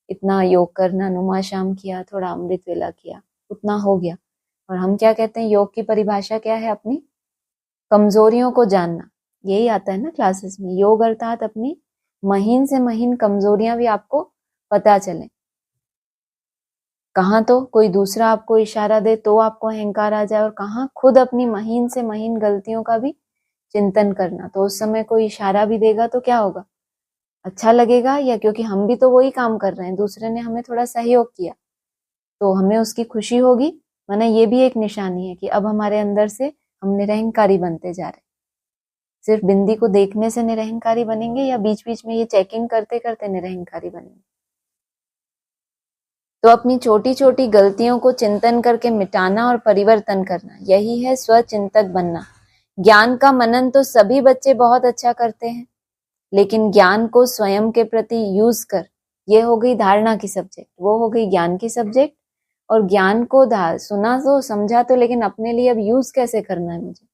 इतना योग करना, नुमा शाम किया, थोड़ा अमृत वेला किया, उतना हो गया। और हम क्या कहते हैं? योग की परिभाषा क्या है? अपनी कमजोरियों को जानना। यही आता है ना क्लासेस में, योग अर्थात अपनी महीन से महीन कमजोरियां भी आपको पता चले। कहाँ तो कोई दूसरा आपको इशारा दे तो आपको अहंकार आ जाए, और कहाँ खुद अपनी महीन से महीन गलतियों का भी चिंतन करना। तो उस समय कोई इशारा भी देगा तो क्या होगा? अच्छा लगेगा, या क्योंकि हम भी तो वही काम कर रहे हैं, दूसरे ने हमें थोड़ा सहयोग किया तो हमें उसकी खुशी होगी। माना ये भी एक निशानी है कि अब हमारे अंदर से हम निरहंकारी बनते जा रहे हैं। सिर्फ बिंदी को देखने से निरहंकारी बनेंगे, या बीच बीच में ये चेकिंग करते करते निरहंकारी बनेंगे? तो अपनी छोटी छोटी गलतियों को चिंतन करके मिटाना और परिवर्तन करना, यही है स्वचिंतक बनना। ज्ञान का मनन तो सभी बच्चे बहुत अच्छा करते हैं, लेकिन ज्ञान को स्वयं के प्रति यूज कर, ये हो गई धारणा की सब्जेक्ट, वो हो गई ज्ञान की सब्जेक्ट। और ज्ञान को सुना तो समझा तो, लेकिन अपने लिए अब यूज कैसे करना है, मुझे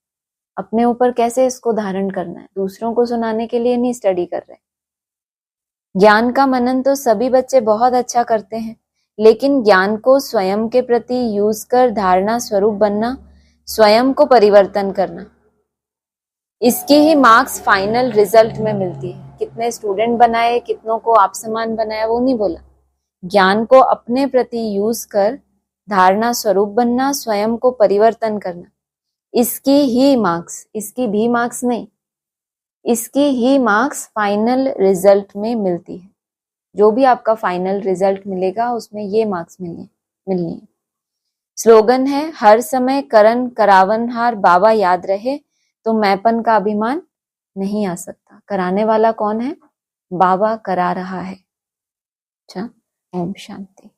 अपने ऊपर कैसे इसको धारण करना है। दूसरों को सुनाने के लिए नहीं स्टडी कर रहे। ज्ञान का मनन तो सभी बच्चे बहुत अच्छा करते हैं, लेकिन ज्ञान को स्वयं के प्रति यूज कर धारणा स्वरूप बनना, स्वयं को परिवर्तन करना, इसकी ही मार्क्स फाइनल रिजल्ट में मिलती है। कितने स्टूडेंट बनाए, कितनों को आप समान बनाया, वो नहीं बोला। ज्ञान को अपने प्रति यूज कर धारणा स्वरूप बनना, स्वयं को परिवर्तन करना, इसकी ही मार्क्स, इसकी भी मार्क्स नहीं, इसकी ही मार्क्स फाइनल रिजल्ट में मिलती है। जो भी आपका फाइनल रिजल्ट मिलेगा उसमें ये मार्क्स मिलनी है। स्लोगन है, हर समय करन करावनहार बाबा याद रहे तो मैंपन का अभिमान नहीं आ सकता। कराने वाला कौन है? बाबा करा रहा है। अच्छा, ओम शांति।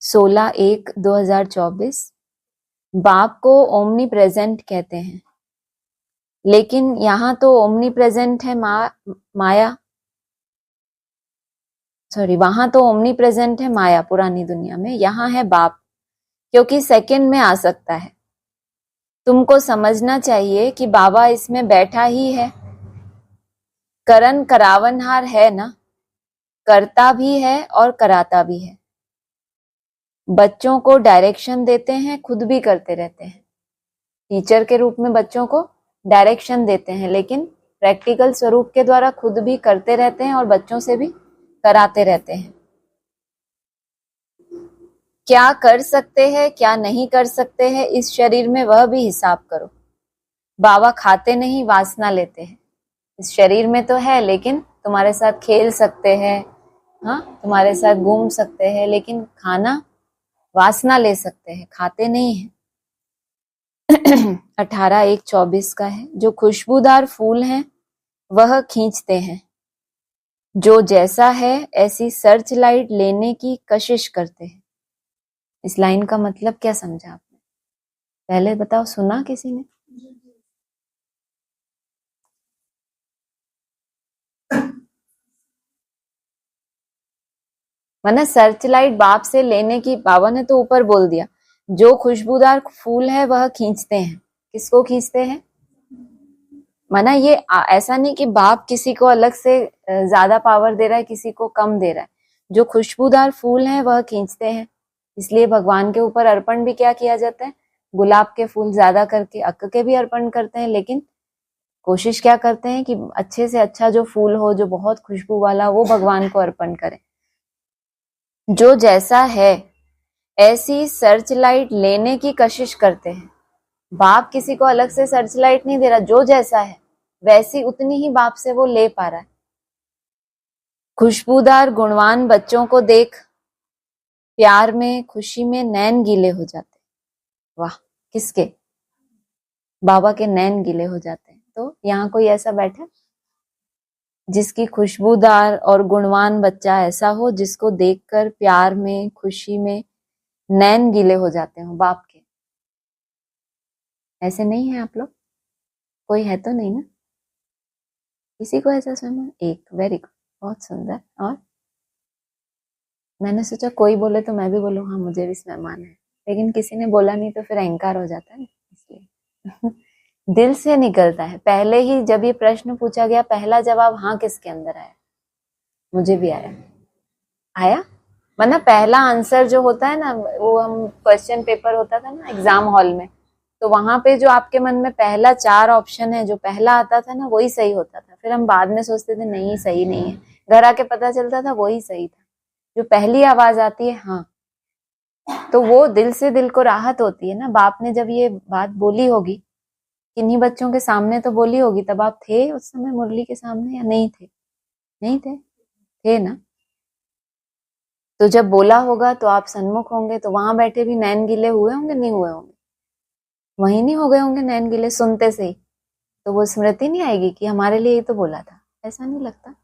सोलह 1/2024। बाप को ओमनी प्रेजेंट कहते हैं, लेकिन यहाँ तो ओमनी प्रेजेंट है माया, सॉरी, वहां तो ओमनी प्रेजेंट है माया पुरानी दुनिया में, यहाँ है बाप, क्योंकि सेकंड में आ सकता है। तुमको समझना चाहिए कि बाबा इसमें बैठा ही है। करन करावनहार है ना, करता भी है और कराता भी है। बच्चों को डायरेक्शन देते हैं, खुद भी करते रहते हैं। टीचर के रूप में बच्चों को डायरेक्शन देते हैं, लेकिन प्रैक्टिकल स्वरूप के द्वारा खुद भी करते रहते हैं और बच्चों से भी कराते रहते हैं। क्या कर सकते हैं, क्या नहीं कर सकते हैं इस शरीर में, वह भी हिसाब करो। बाबा खाते नहीं, वासना लेते हैं। इस शरीर में तो है, लेकिन तुम्हारे साथ खेल सकते हैं, हाँ, तुम्हारे साथ घूम सकते हैं, लेकिन खाना वासना ले सकते हैं, खाते नहीं है। 18/1/24 का है। जो खुशबूदार फूल हैं वह खींचते हैं, जो जैसा है ऐसी सर्च लाइट लेने की कशिश करते हैं। इस लाइन का मतलब क्या समझा आपने? पहले बताओ, सुना किसी ने? माना सर्च लाइट बाप से लेने की, बाबा ने तो ऊपर बोल दिया, जो खुशबूदार फूल है वह खींचते हैं। किसको खींचते हैं? माना ये ऐसा नहीं कि बाप किसी को अलग से ज्यादा पावर दे रहा है, किसी को कम दे रहा है। जो खुशबूदार फूल हैं वह खींचते हैं। इसलिए भगवान के ऊपर अर्पण भी क्या किया जाता है? गुलाब के फूल ज्यादा करके, अक्क के भी अर्पण करते हैं, लेकिन कोशिश क्या करते हैं कि अच्छे से अच्छा जो फूल हो, जो बहुत खुशबू वाला, वो भगवान को अर्पण करें। जो जैसा है ऐसी सर्च लाइट लेने की कशिश करते हैं। बाप किसी को अलग से सर्च लाइट नहीं दे रहा, जो जैसा है वैसी उतनी ही बाप से वो ले पा रहा है। खुशबूदार गुणवान बच्चों को देख प्यार में, खुशी में नैन गीले हो जाते। वाह! किसके? बाबा के नैन गीले हो जाते हैं। तो यहाँ कोई ऐसा बैठा जिसकी खुशबूदार और गुणवान बच्चा ऐसा हो जिसको देखकर प्यार में, खुशी में नैन गीले हो जाते हो बाप के? ऐसे नहीं है आप लोग? कोई है तो नहीं ना? किसी को ऐसा सुना? एक, वेरी गुड, बहुत सुंदर। और मैंने सोचा कोई बोले तो मैं भी बोलूँ, हाँ मुझे भी इसमें मान है, लेकिन किसी ने बोला नहीं तो फिर अहंकार हो जाता है ना, इसलिए दिल से निकलता है। पहले ही जब ये प्रश्न पूछा गया, पहला जवाब हाँ किसके अंदर आया? मुझे भी आया। मतलब पहला आंसर जो होता है ना, वो हम क्वेश्चन पेपर होता था ना एग्जाम हॉल में, तो वहां पे जो आपके मन में पहला 4 ऑप्शन है, जो पहला आता था ना वही सही होता था। फिर हम बाद में सोचते थे नहीं सही नहीं है, घर आके पता चलता था वही सही था। जो पहली आवाज आती है हाँ, तो वो दिल से दिल को राहत होती है ना। बाप ने जब ये बात बोली होगी, किन्हीं बच्चों के सामने तो बोली होगी, तब आप थे उस समय मुरली के सामने या नहीं थे? नहीं थे, थे ना? तो जब बोला होगा तो आप सन्मुख होंगे, तो वहां बैठे भी नैन गीले हुए होंगे, नहीं हुए होंगे? वही नहीं हो गए होंगे नैन गीले सुनते से ही? तो वो स्मृति नहीं आएगी कि हमारे लिए ही तो बोला था? ऐसा नहीं लगता?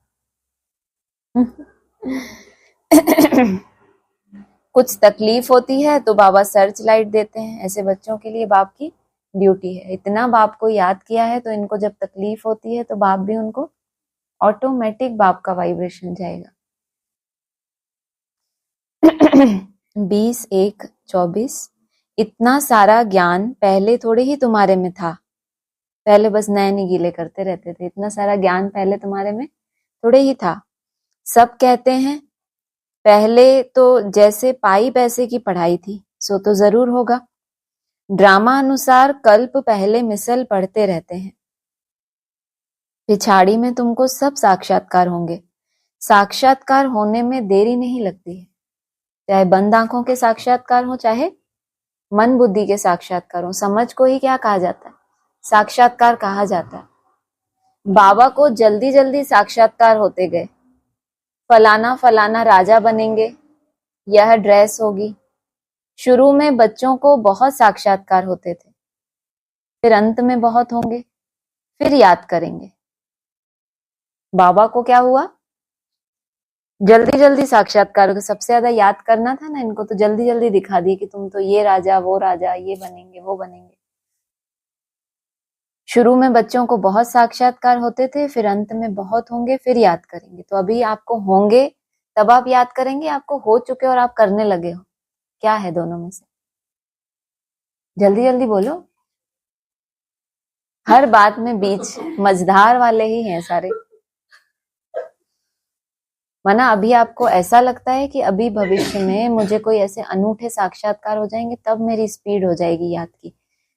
कुछ तकलीफ होती है तो बाबा सर्च लाइट देते हैं। ऐसे बच्चों के लिए बाप की ड्यूटी है। इतना बाप को याद किया है तो इनको जब तकलीफ होती है तो बाप भी उनको ऑटोमेटिक बाप का वाइब्रेशन जाएगा। 20:1:24 इतना सारा ज्ञान पहले थोड़े ही तुम्हारे में था। पहले बस नैन ही गीले करते रहते थे। इतना सारा ज्ञान पहले तुम्हारे में थोड़े ही था। सब कहते हैं पहले तो जैसे पाई पैसे की पढ़ाई थी, सो तो जरूर होगा। ड्रामा अनुसार कल्प पहले मिसल पढ़ते रहते हैं। पिछाड़ी में तुमको सब साक्षात्कार होंगे। साक्षात्कार होने में देरी नहीं लगती है। चाहे बंद आंखों के साक्षात्कार हो, चाहे मन बुद्धि के साक्षात्कार हो। समझ को ही क्या कहा जाता है? साक्षात्कार कहा जाता है। बाबा को जल्दी जल्दी साक्षात्कार होते गए। फलाना फलाना राजा बनेंगे, यह ड्रेस होगी। शुरू में बच्चों को बहुत साक्षात्कार होते थे, फिर अंत में बहुत होंगे, फिर याद करेंगे। बाबा को क्या हुआ? जल्दी जल्दी साक्षात्कार, सबसे ज्यादा याद करना था ना इनको, तो जल्दी जल्दी दिखा दी कि तुम तो ये राजा, वो राजा, ये बनेंगे, वो बनेंगे। शुरू में बच्चों को बहुत साक्षात्कार होते थे, फिर अंत में बहुत होंगे, फिर याद करेंगे। तो अभी आपको होंगे तब आप याद करेंगे, आपको हो चुके और आप करने लगे हो, क्या है दोनों में से? जल्दी जल्दी बोलो। हर बात में बीच मझधार वाले ही हैं सारे। माना अभी आपको ऐसा लगता है कि अभी भविष्य में मुझे कोई ऐसे अनूठे साक्षात्कार हो जाएंगे, तब मेरी स्पीड हो जाएगी याद की।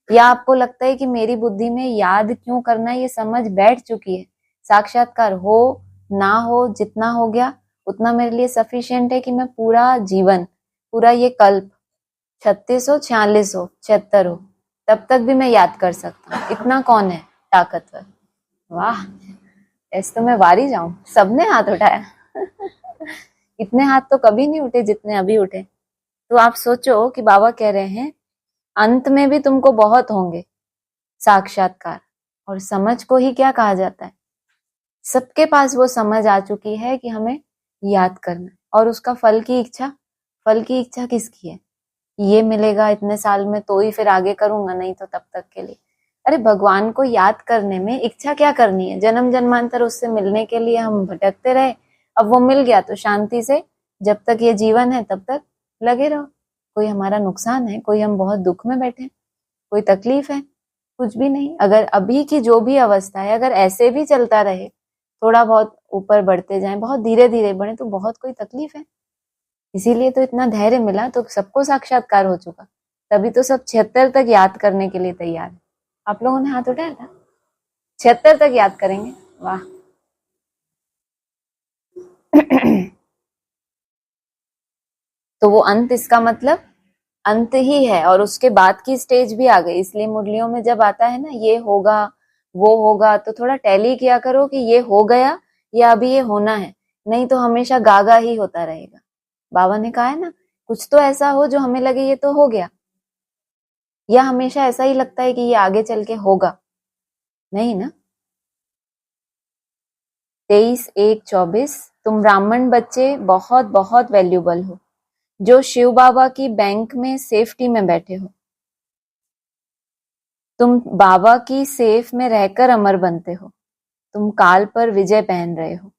या आपको लगता है कि मेरी बुद्धि में याद क्यों करना, ये समझ बैठ चुकी है। साक्षात्कार हो ना हो, जितना हो गया उतना मेरे लिए सफिशिएंट है कि मैं पूरा जीवन, पूरा ये कल्प 36 हो, 46 हो, 76 हो, तब तक भी मैं याद कर सकता हूँ। इतना कौन है ताकतवर? वाह! ऐसे तो मैं वारी जाऊं। सबने हाथ उठाया। इतने हाथ तो कभी नहीं उठे जितने अभी उठे। तो आप सोचो कि बाबा कह रहे हैं अंत में भी तुमको बहुत होंगे साक्षात्कार। और समझ को ही क्या कहा जाता है? सबके पास वो समझ आ चुकी है कि हमें याद करना है। और उसका फल की इच्छा किसकी है? ये मिलेगा इतने साल में तो ही फिर आगे करूंगा, नहीं तो तब तक के लिए। अरे भगवान को याद करने में इच्छा क्या करनी है? जन्म जन्मांतर उससे मिलने के लिए हम भटकते रहे, अब वो मिल गया तो शांति से जब तक ये जीवन है तब तक लगे रहो। कोई हमारा नुकसान है? कोई हम बहुत दुख में बैठे, कोई तकलीफ है? कुछ भी नहीं। अगर अभी की जो भी अवस्था है अगर ऐसे भी चलता रहे, थोड़ा बहुत ऊपर बढ़ते जाएं, बहुत धीरे धीरे बढ़े, तो बहुत कोई तकलीफ है? इसीलिए तो इतना धैर्य मिला, तो सबको साक्षात्कार हो चुका, तभी तो सब 76 तक याद करने के लिए तैयार है। आप लोगों ने हाथ उठाया था? 76 तक याद करेंगे, वाह। तो वो अंत, इसका मतलब अंत ही है, और उसके बाद की स्टेज भी आ गई। इसलिए मुरलियों में जब आता है ना ये होगा वो होगा, तो थोड़ा टैली किया करो कि ये हो गया या अभी ये होना है, नहीं तो हमेशा गागा ही होता रहेगा। बाबा ने कहा है ना, कुछ तो ऐसा हो जो हमें लगे ये तो हो गया, या हमेशा ऐसा ही लगता है कि ये आगे चल के होगा, नहीं ना। 23/1/24, तुम ब्राह्मण बच्चे बहुत बहुत वैल्यूबल हो, जो शिव बाबा की बैंक में सेफ्टी में बैठे हो। तुम बाबा की सेफ में रहकर अमर बनते हो। तुम काल पर विजय पहन रहे हो।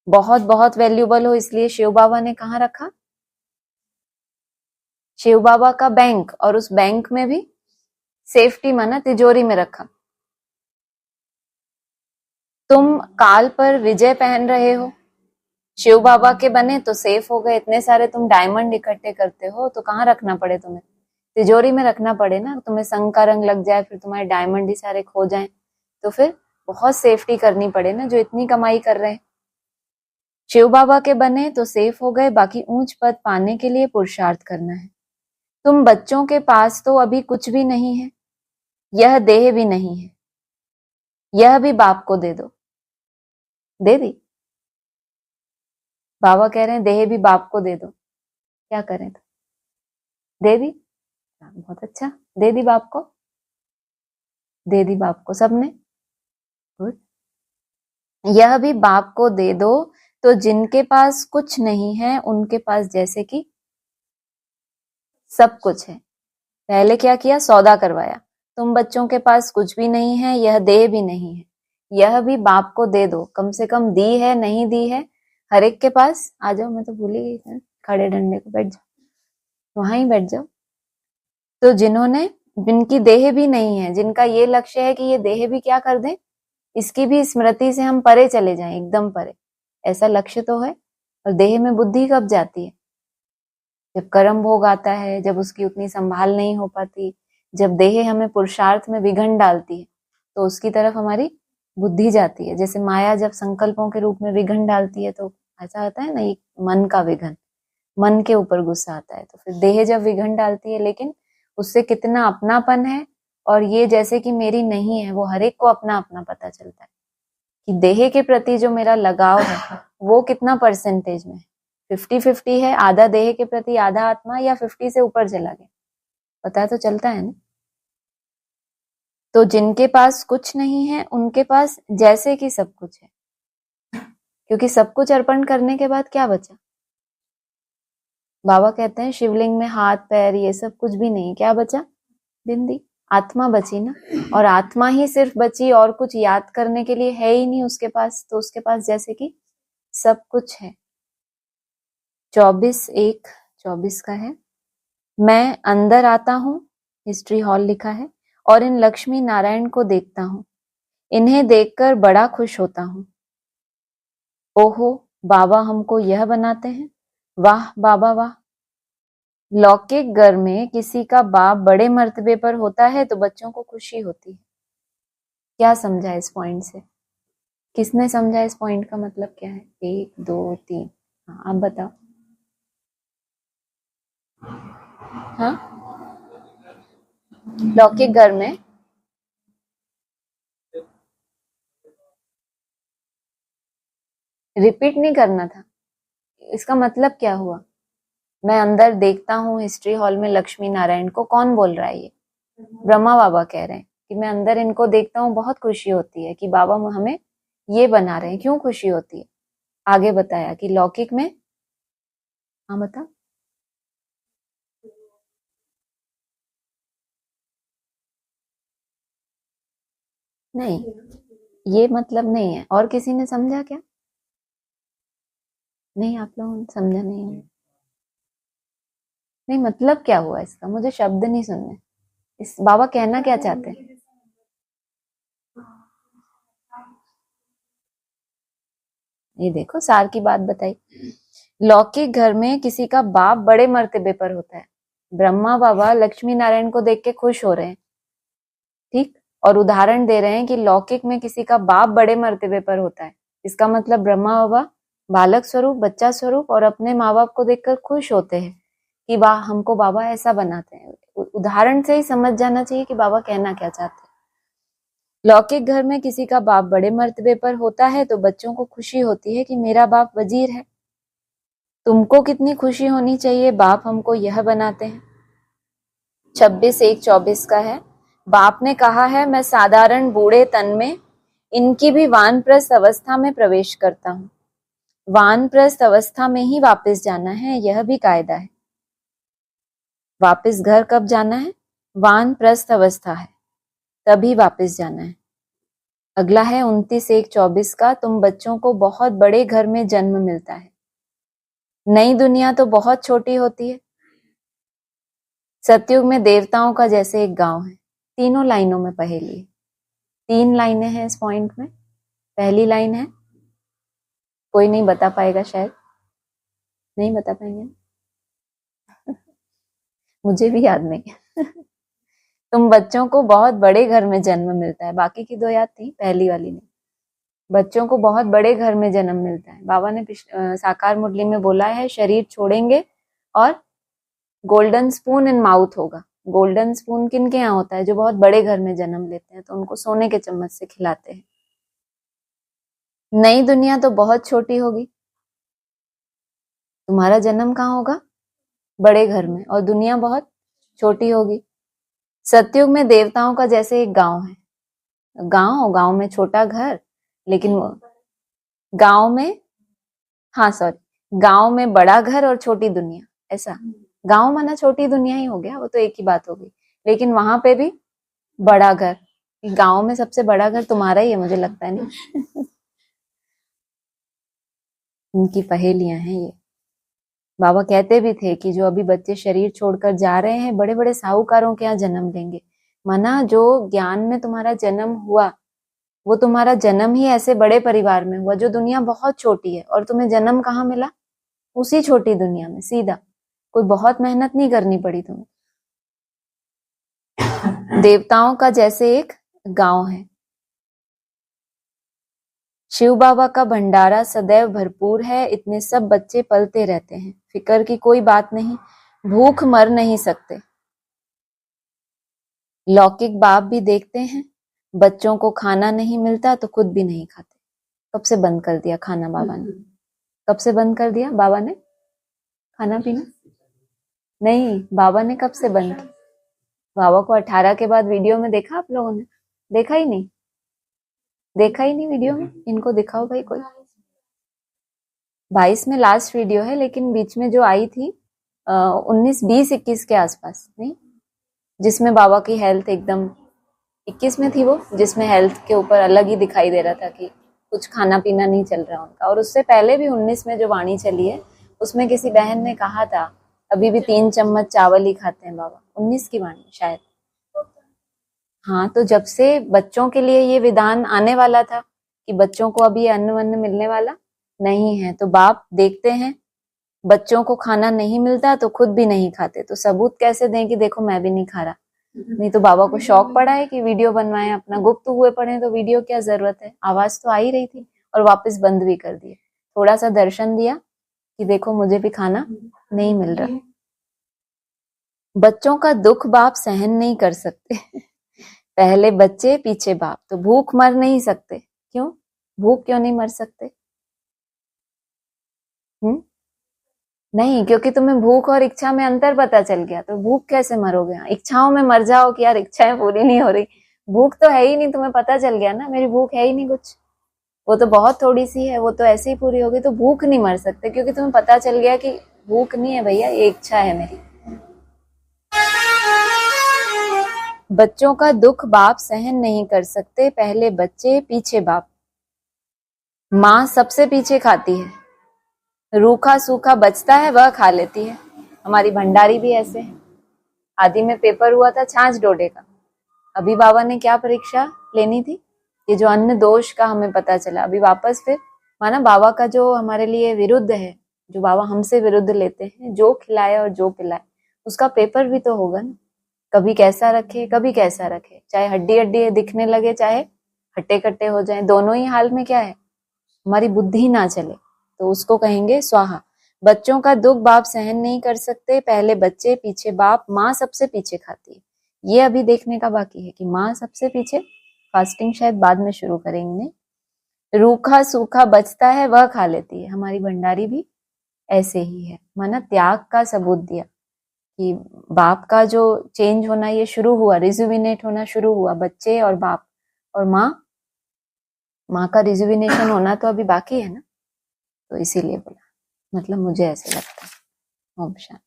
बहुत बहुत वैल्यूबल हो, इसलिए शिव बाबा ने कहाँ रखा? शिव बाबा का बैंक, और उस बैंक में भी सेफ्टी माना तिजोरी में रखा। तुम काल पर विजय पहन रहे हो, शिव बाबा के बने तो सेफ हो गए। इतने सारे तुम डायमंड इकट्ठे करते हो तो कहाँ रखना पड़े तुम्हें? तिजोरी में रखना पड़े ना। तुम्हें संग का रंग लग जाए, फिर तुम्हारे डायमंड ही सारे खो जाएं, तो फिर बहुत सेफ्टी करनी पड़े ना, जो इतनी कमाई कर रहे हैं। शिव बाबा के बने तो सेफ हो गए, बाकी ऊंच पद पाने के लिए पुरुषार्थ करना है। तुम बच्चों के पास तो अभी कुछ भी नहीं है, यह देह भी नहीं है, यह भी बाप को दे दो। दे दी? बाबा कह रहे हैं देह भी बाप को दे दो, क्या करें? तो दे दी, बहुत अच्छा, दे दी बाप को, दे दी बाप को सबने, गुड। यह भी बाप को दे दो, तो जिनके पास कुछ नहीं है उनके पास जैसे कि सब कुछ है। पहले क्या किया? सौदा करवाया। तुम बच्चों के पास कुछ भी नहीं है, यह देह भी नहीं है, यह भी बाप को दे दो। कम से कम दी है, नहीं दी है, हर एक के पास। आ जाओ, मैं तो भूल ही गई थी, खड़े डंडे को बैठ जाओ, वहां ही बैठ जाओ। तो जिनकी देह भी नहीं है, जिनका ये लक्ष्य है कि ये देह भी क्या कर दें, इसकी भी स्मृति से हम परे चले जाएं, एकदम परे, ऐसा लक्ष्य तो है। और देह में बुद्धि कब जाती है? जब कर्म भोग आता है, जब उसकी उतनी संभाल नहीं हो पाती, जब देह हमें पुरुषार्थ में विघन डालती है, तो उसकी तरफ हमारी बुद्धि जाती है। जैसे माया जब संकल्पों के रूप में विघन डालती है, तो ऐसा होता है ना, ये मन का विघन, मन के ऊपर गुस्सा आता है। तो फिर देह जब विघन डालती है, लेकिन उससे कितना अपनापन है, और ये जैसे कि मेरी नहीं है, वो हर एक को अपना अपना पता चलता है कि देह के प्रति जो मेरा लगाव है वो कितना परसेंटेज में है। 50-50 है, आधा देह के प्रति आधा आत्मा, या 50 से ऊपर चला गया, पता तो चलता है ना। तो जिनके पास कुछ नहीं है उनके पास जैसे कि सब कुछ है, क्योंकि सब कुछ अर्पण करने के बाद क्या बचा? बाबा कहते हैं शिवलिंग में हाथ पैर ये सब कुछ भी नहीं, क्या बचा? बिंदी, आत्मा बची ना। और आत्मा ही सिर्फ बची, और कुछ याद करने के लिए है ही नहीं उसके पास, तो उसके पास जैसे कि सब कुछ है। 24/1/24 का है, मैं अंदर आता हूँ, हिस्ट्री हॉल लिखा है, और इन लक्ष्मी नारायण को देखता हूँ। इन्हें देखकर बड़ा खुश होता हूँ। ओहो, बाबा हमको यह बनाते हैं, वाह बाबा वाह। लौकिक घर में किसी का बाप बड़े मर्तबे पर होता है तो बच्चों को खुशी होती है। क्या समझा इस पॉइंट से? किसने समझा इस पॉइंट का मतलब क्या है? 1 2 3, हाँ आप बताओ। हाँ, लौकिक घर में रिपीट नहीं करना था, इसका मतलब क्या हुआ? मैं अंदर देखता हूँ हिस्ट्री हॉल में लक्ष्मी नारायण को, कौन बोल रहा है? ये ब्रह्मा बाबा कह रहे हैं कि मैं अंदर इनको देखता हूँ, बहुत खुशी होती है कि बाबा हमें ये बना रहे हैं, क्यों खुशी होती है? आगे बताया कि लौकिक में, हाँ बता। नहीं, ये मतलब नहीं है। और किसी ने समझा क्या? नहीं, आप लोगों ने समझा नहीं है। नहीं, मतलब क्या हुआ इसका? मुझे शब्द नहीं सुनने। इस बाबा कहना क्या चाहते हैं? ये देखो, सार की बात बताई। लौकिक घर में किसी का बाप बड़े मर्तबे पर होता है। ब्रह्मा बाबा लक्ष्मी नारायण को देख के खुश हो रहे हैं, ठीक, और उदाहरण दे रहे हैं कि लौकिक में किसी का बाप बड़े मर्तबे पर होता है। इसका मतलब ब्रह्मा बाबा बालक स्वरूप, बच्चा स्वरूप और अपने माँ बाप को देखकर खुश होते हैं कि वाह, हमको बाबा ऐसा बनाते हैं। उदाहरण से ही समझ जाना चाहिए कि बाबा कहना क्या चाहते हैं। लौकिक घर में किसी का बाप बड़े मर्तबे पर होता है तो बच्चों को खुशी होती है कि मेरा बाप वजीर है। तुमको कितनी खुशी होनी चाहिए, बाप हमको यह बनाते हैं। 26:1-24 का है। बाप ने कहा है, मैं साधारण बूढ़े तन में इनकी भी वानप्रस्थ अवस्था में प्रवेश करता हूँ। वानप्रस्थ अवस्था में ही वापस जाना है, यह भी कायदा है। वापस घर कब जाना है? वानप्रस्थ अवस्था है तभी वापस जाना है। अगला है 29:1-24 का। तुम बच्चों को बहुत बड़े घर में जन्म मिलता है। नई दुनिया तो बहुत छोटी होती है। सतयुग में देवताओं का जैसे एक गांव है। तीनों लाइनों में पहेली है। 3 लाइनें हैं इस पॉइंट में। पहली लाइन है, कोई नहीं बता पाएगा, शायद नहीं बता पाएंगे। मुझे भी याद नहीं है। तुम बच्चों को बहुत बड़े घर में जन्म मिलता है। बाकी की 2 याद थी, पहली वाली नहीं। बच्चों को बहुत बड़े घर में जन्म मिलता है। बाबा ने साकार मुरली में बोला है, शरीर छोड़ेंगे और गोल्डन स्पून इन माउथ होगा। गोल्डन स्पून किन के यहाँ होता है? जो बहुत बड़े घर में जन्म लेते हैं, तो उनको सोने के चम्मच से खिलाते हैं। नई दुनिया तो बहुत छोटी होगी। तुम्हारा जन्म कहाँ होगा? बड़े घर में, और दुनिया बहुत छोटी होगी। सतयुग में देवताओं का जैसे एक गांव है। गांव में छोटा घर, लेकिन वो गांव में, हाँ सॉरी, गांव में बड़ा घर और छोटी दुनिया, ऐसा। गांव माना छोटी दुनिया ही हो गया, वो तो एक ही बात होगी। लेकिन वहां पे भी बड़ा घर। गांव में सबसे बड़ा घर तुम्हारा ही है, मुझे लगता है। नहीं। इनकी पहेलियां हैं ये। बाबा कहते भी थे कि जो अभी बच्चे शरीर छोड़कर जा रहे हैं, बड़े बड़े साहूकारों के यहाँ जन्म लेंगे। माना जो ज्ञान में तुम्हारा जन्म हुआ, वो तुम्हारा जन्म ही ऐसे बड़े परिवार में हुआ जो दुनिया बहुत छोटी है, और तुम्हें जन्म कहाँ मिला? उसी छोटी दुनिया में, सीधा। कोई बहुत मेहनत नहीं करनी पड़ी तुम्हें। देवताओं का जैसे एक गांव है। शिव बाबा का भंडारा सदैव भरपूर है। इतने सब बच्चे पलते रहते हैं, फिक्र की कोई बात नहीं, भूख मर नहीं सकते। लौकिक बाप भी देखते हैं, बच्चों को खाना नहीं मिलता तो खुद भी नहीं खाते। कब से बंद कर दिया खाना बाबा ने? कब से बंद कर दिया बाबा ने खाना पीना? नहीं, बाबा ने कब से बंद किया? बाबा को 18 के बाद वीडियो में देखा आप लोगों ने? देखा ही नहीं? देखा ही नहीं वीडियो में? इनको दिखाओ भाई कोई। 22 में लास्ट वीडियो है, लेकिन बीच में जो आई थी 19, 20, 21 के आसपास, नहीं, जिसमें बाबा की हेल्थ एकदम, 21 में थी वो, जिसमें हेल्थ के ऊपर अलग ही दिखाई दे रहा था कि कुछ खाना पीना नहीं चल रहा उनका। और उससे पहले भी 19 में जो वाणी चली है, उसमें किसी बहन ने कहा था अभी भी 3 चम्मच चावल ही खाते हैं बाबा। 19 की वाणी शायद। हाँ, तो जब से बच्चों के लिए ये विधान आने वाला था कि बच्चों को अभी अन्न वन्न मिलने वाला नहीं है, तो बाप देखते हैं बच्चों को खाना नहीं मिलता तो खुद भी नहीं खाते, तो सबूत कैसे दें कि देखो मैं भी नहीं खा रहा। नहीं तो बाबा को शौक पड़ा है कि वीडियो बनवाएं, अपना गुप्त हुए पड़े, तो वीडियो क्या जरूरत है? आवाज तो आ ही रही थी, और वापस बंद भी कर दिए। थोड़ा सा दर्शन दिया कि देखो मुझे भी खाना नहीं मिल रहा। बच्चों का दुख बाप सहन नहीं कर सकते। पहले बच्चे पीछे बाप, तो भूख मर नहीं सकते। क्यों भूख क्यों नहीं मर सकते? नहीं, क्योंकि तुम्हें भूख और इच्छा में अंतर पता चल गया, तो भूख कैसे मरोगे? इच्छाओं में मर जाओ कि यार इच्छाएं पूरी नहीं हो रही। भूख तो है ही नहीं, तुम्हें पता चल गया ना, मेरी भूख है ही नहीं कुछ। वो तो बहुत थोड़ी सी है, वो तो ऐसे ही पूरी होगी। तो भूख नहीं मर सकते, क्योंकि तुम्हें पता चल गया कि भूख नहीं है भैया, ये इच्छा है मेरी। बच्चों का दुख बाप सहन नहीं कर सकते, पहले बच्चे पीछे बाप। माँ सबसे पीछे खाती है, रूखा सूखा बचता है वह खा लेती है। हमारी भंडारी भी ऐसे है। आदि में पेपर हुआ था छाछ डोडे का। अभी बाबा ने क्या परीक्षा लेनी थी, ये जो अन्न दोष का हमें पता चला। अभी वापस फिर माना बाबा का जो हमारे लिए विरुद्ध है, जो बाबा हमसे विरुद्ध लेते हैं, जो खिलाए और जो पिलाए, उसका पेपर भी तो होगा ना। कभी कैसा रखे, कभी कैसा रखे, चाहे हड्डी हड्डी दिखने लगे, चाहे हट्टे कट्टे हो जाए, दोनों ही हाल में क्या है, हमारी बुद्धि ना चले, तो उसको कहेंगे स्वाहा। बच्चों का दुख बाप सहन नहीं कर सकते, पहले बच्चे पीछे बाप। माँ सबसे पीछे खाती है, ये अभी देखने का बाकी है कि माँ सबसे पीछे। फास्टिंग शायद बाद में शुरू करेंगे। रूखा सूखा बचता है वह खा लेती है। हमारी भंडारी भी ऐसे ही है। माना त्याग का सबूत दिया कि बाप का जो चेंज होना ये शुरू हुआ, रिजुविनेट होना शुरू हुआ, बच्चे और बाप। और माँ का रिजुविनेशन होना तो अभी बाकी है ना, तो इसीलिए बोला। मतलब मुझे ऐसे लगता है। ओम शांति।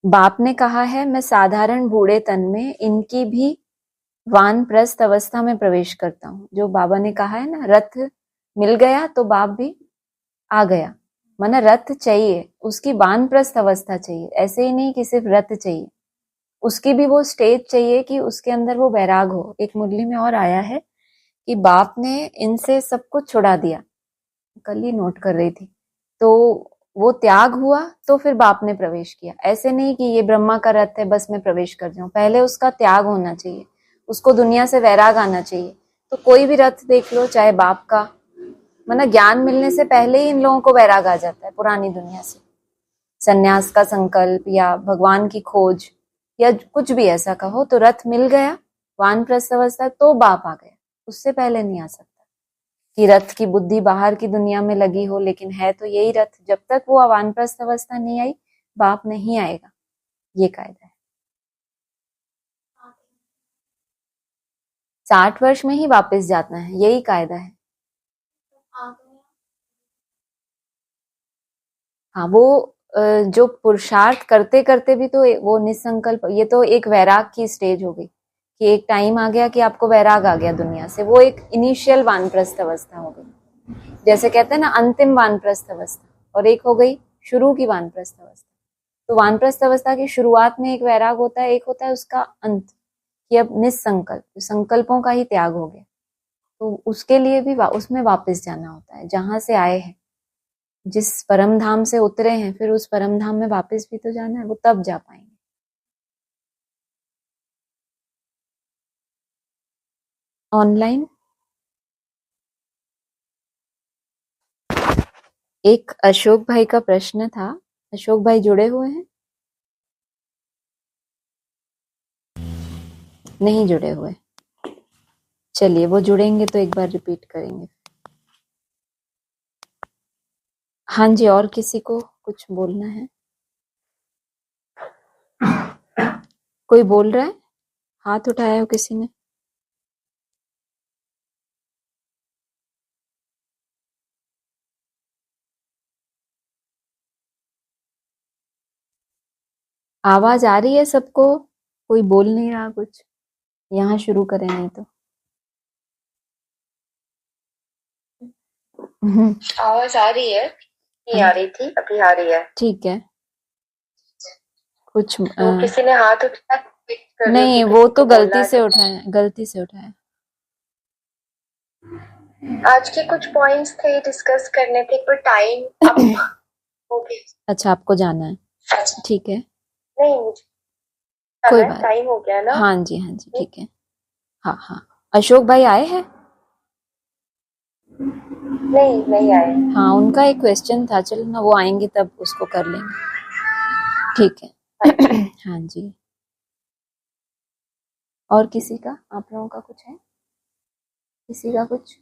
बाप ने कहा है, मैं साधारण बूढ़े तन में इनकी भी वानप्रस्थ अवस्था में प्रवेश करता हूँ। जो बाबा ने कहा है ना, रथ मिल गया तो बाप भी आ गया। माना रथ चाहिए, उसकी वानप्रस्थ अवस्था चाहिए। ऐसे ही नहीं कि सिर्फ रथ चाहिए, उसकी भी वो स्टेज चाहिए कि उसके अंदर वो वैराग हो। एक मुरली में और आया है कि बाप ने इनसे सब कुछ छुड़ा दिया, कल ही नोट कर रही थी। तो वो त्याग हुआ तो फिर बाप ने प्रवेश किया। ऐसे नहीं कि ये ब्रह्मा का रथ है बस मैं प्रवेश कर जाऊं, पहले उसका त्याग होना चाहिए, उसको दुनिया से वैराग आना चाहिए। तो कोई भी रथ देख लो, चाहे बाप का, मतलब ज्ञान मिलने से पहले ही इन लोगों को वैराग आ जाता है पुरानी दुनिया से। सन्यास का संकल्प या भगवान की खोज या कुछ भी ऐसा कहो, तो रथ मिल गया वानप्रस्थ अवस्था तो बाप आ गया, उससे पहले नहीं आ सकता। कि रथ की बुद्धि बाहर की दुनिया में लगी हो, लेकिन है तो यही रथ। जब तक वो वानप्रस्थ अवस्था नहीं आई, बाप नहीं आएगा। ये कायदा है। 60 वर्ष में ही वापस जाना है, यही कायदा है। हाँ, वो जो पुरुषार्थ करते करते भी तो वो निसंकल्प, ये तो एक वैराग की स्टेज हो गई कि एक टाइम आ गया कि आपको वैराग आ गया दुनिया से। वो एक इनिशियल वानप्रस्थ अवस्था हो गई, जैसे कहते हैं ना अंतिम वानप्रस्थ अवस्था, और एक हो गई शुरू की वानप्रस्थ अवस्था। तो वानप्रस्थ अवस्था की शुरुआत में एक वैराग होता है, एक होता है उसका अंत, कि अब निसंकल्प, संकल्पों का ही त्याग हो गया। तो उसके लिए भी उसमें वापस जाना होता है, जहां से आए हैं, जिस परम धाम से उतरे हैं, फिर उस परम धाम में वापस भी तो जाना है, वो तब जा पाएंगे। ऑनलाइन एक अशोक भाई का प्रश्न था। अशोक भाई जुड़े हुए हैं? नहीं जुड़े हुए? चलिए, वो जुड़ेंगे तो एक बार रिपीट करेंगे। हाँ जी, और किसी को कुछ बोलना है? कोई बोल रहा है? हाथ उठाया हो किसी ने? आवाज आ रही है सबको? कोई बोल नहीं रहा कुछ? यहाँ शुरू करें नहीं तो। आवाज आ रही है? नहीं आ रही थी, अभी आ रही है। ठीक है। कुछ तो किसी ने हाथ उठाया? नहीं, वो तो गलती से उठाया, गलती से उठाया। आज के कुछ पॉइंट्स थे, डिस्कस करने थे, पर टाइम अब हो गया। अच्छा, आपको जाना है? ठीक है, नहीं, मुझे कोई बात। टाइम हो गया ना। हाँ जी, हाँ जी, ठीक है। हाँ हाँ, अशोक भाई आए हैं? नहीं, नहीं आए। हाँ, उनका एक क्वेश्चन था, चलो ना वो आएंगे तब उसको कर लेंगे। ठीक है। हाँ जी। और किसी का, आप लोगों का कुछ है? किसी का कुछ?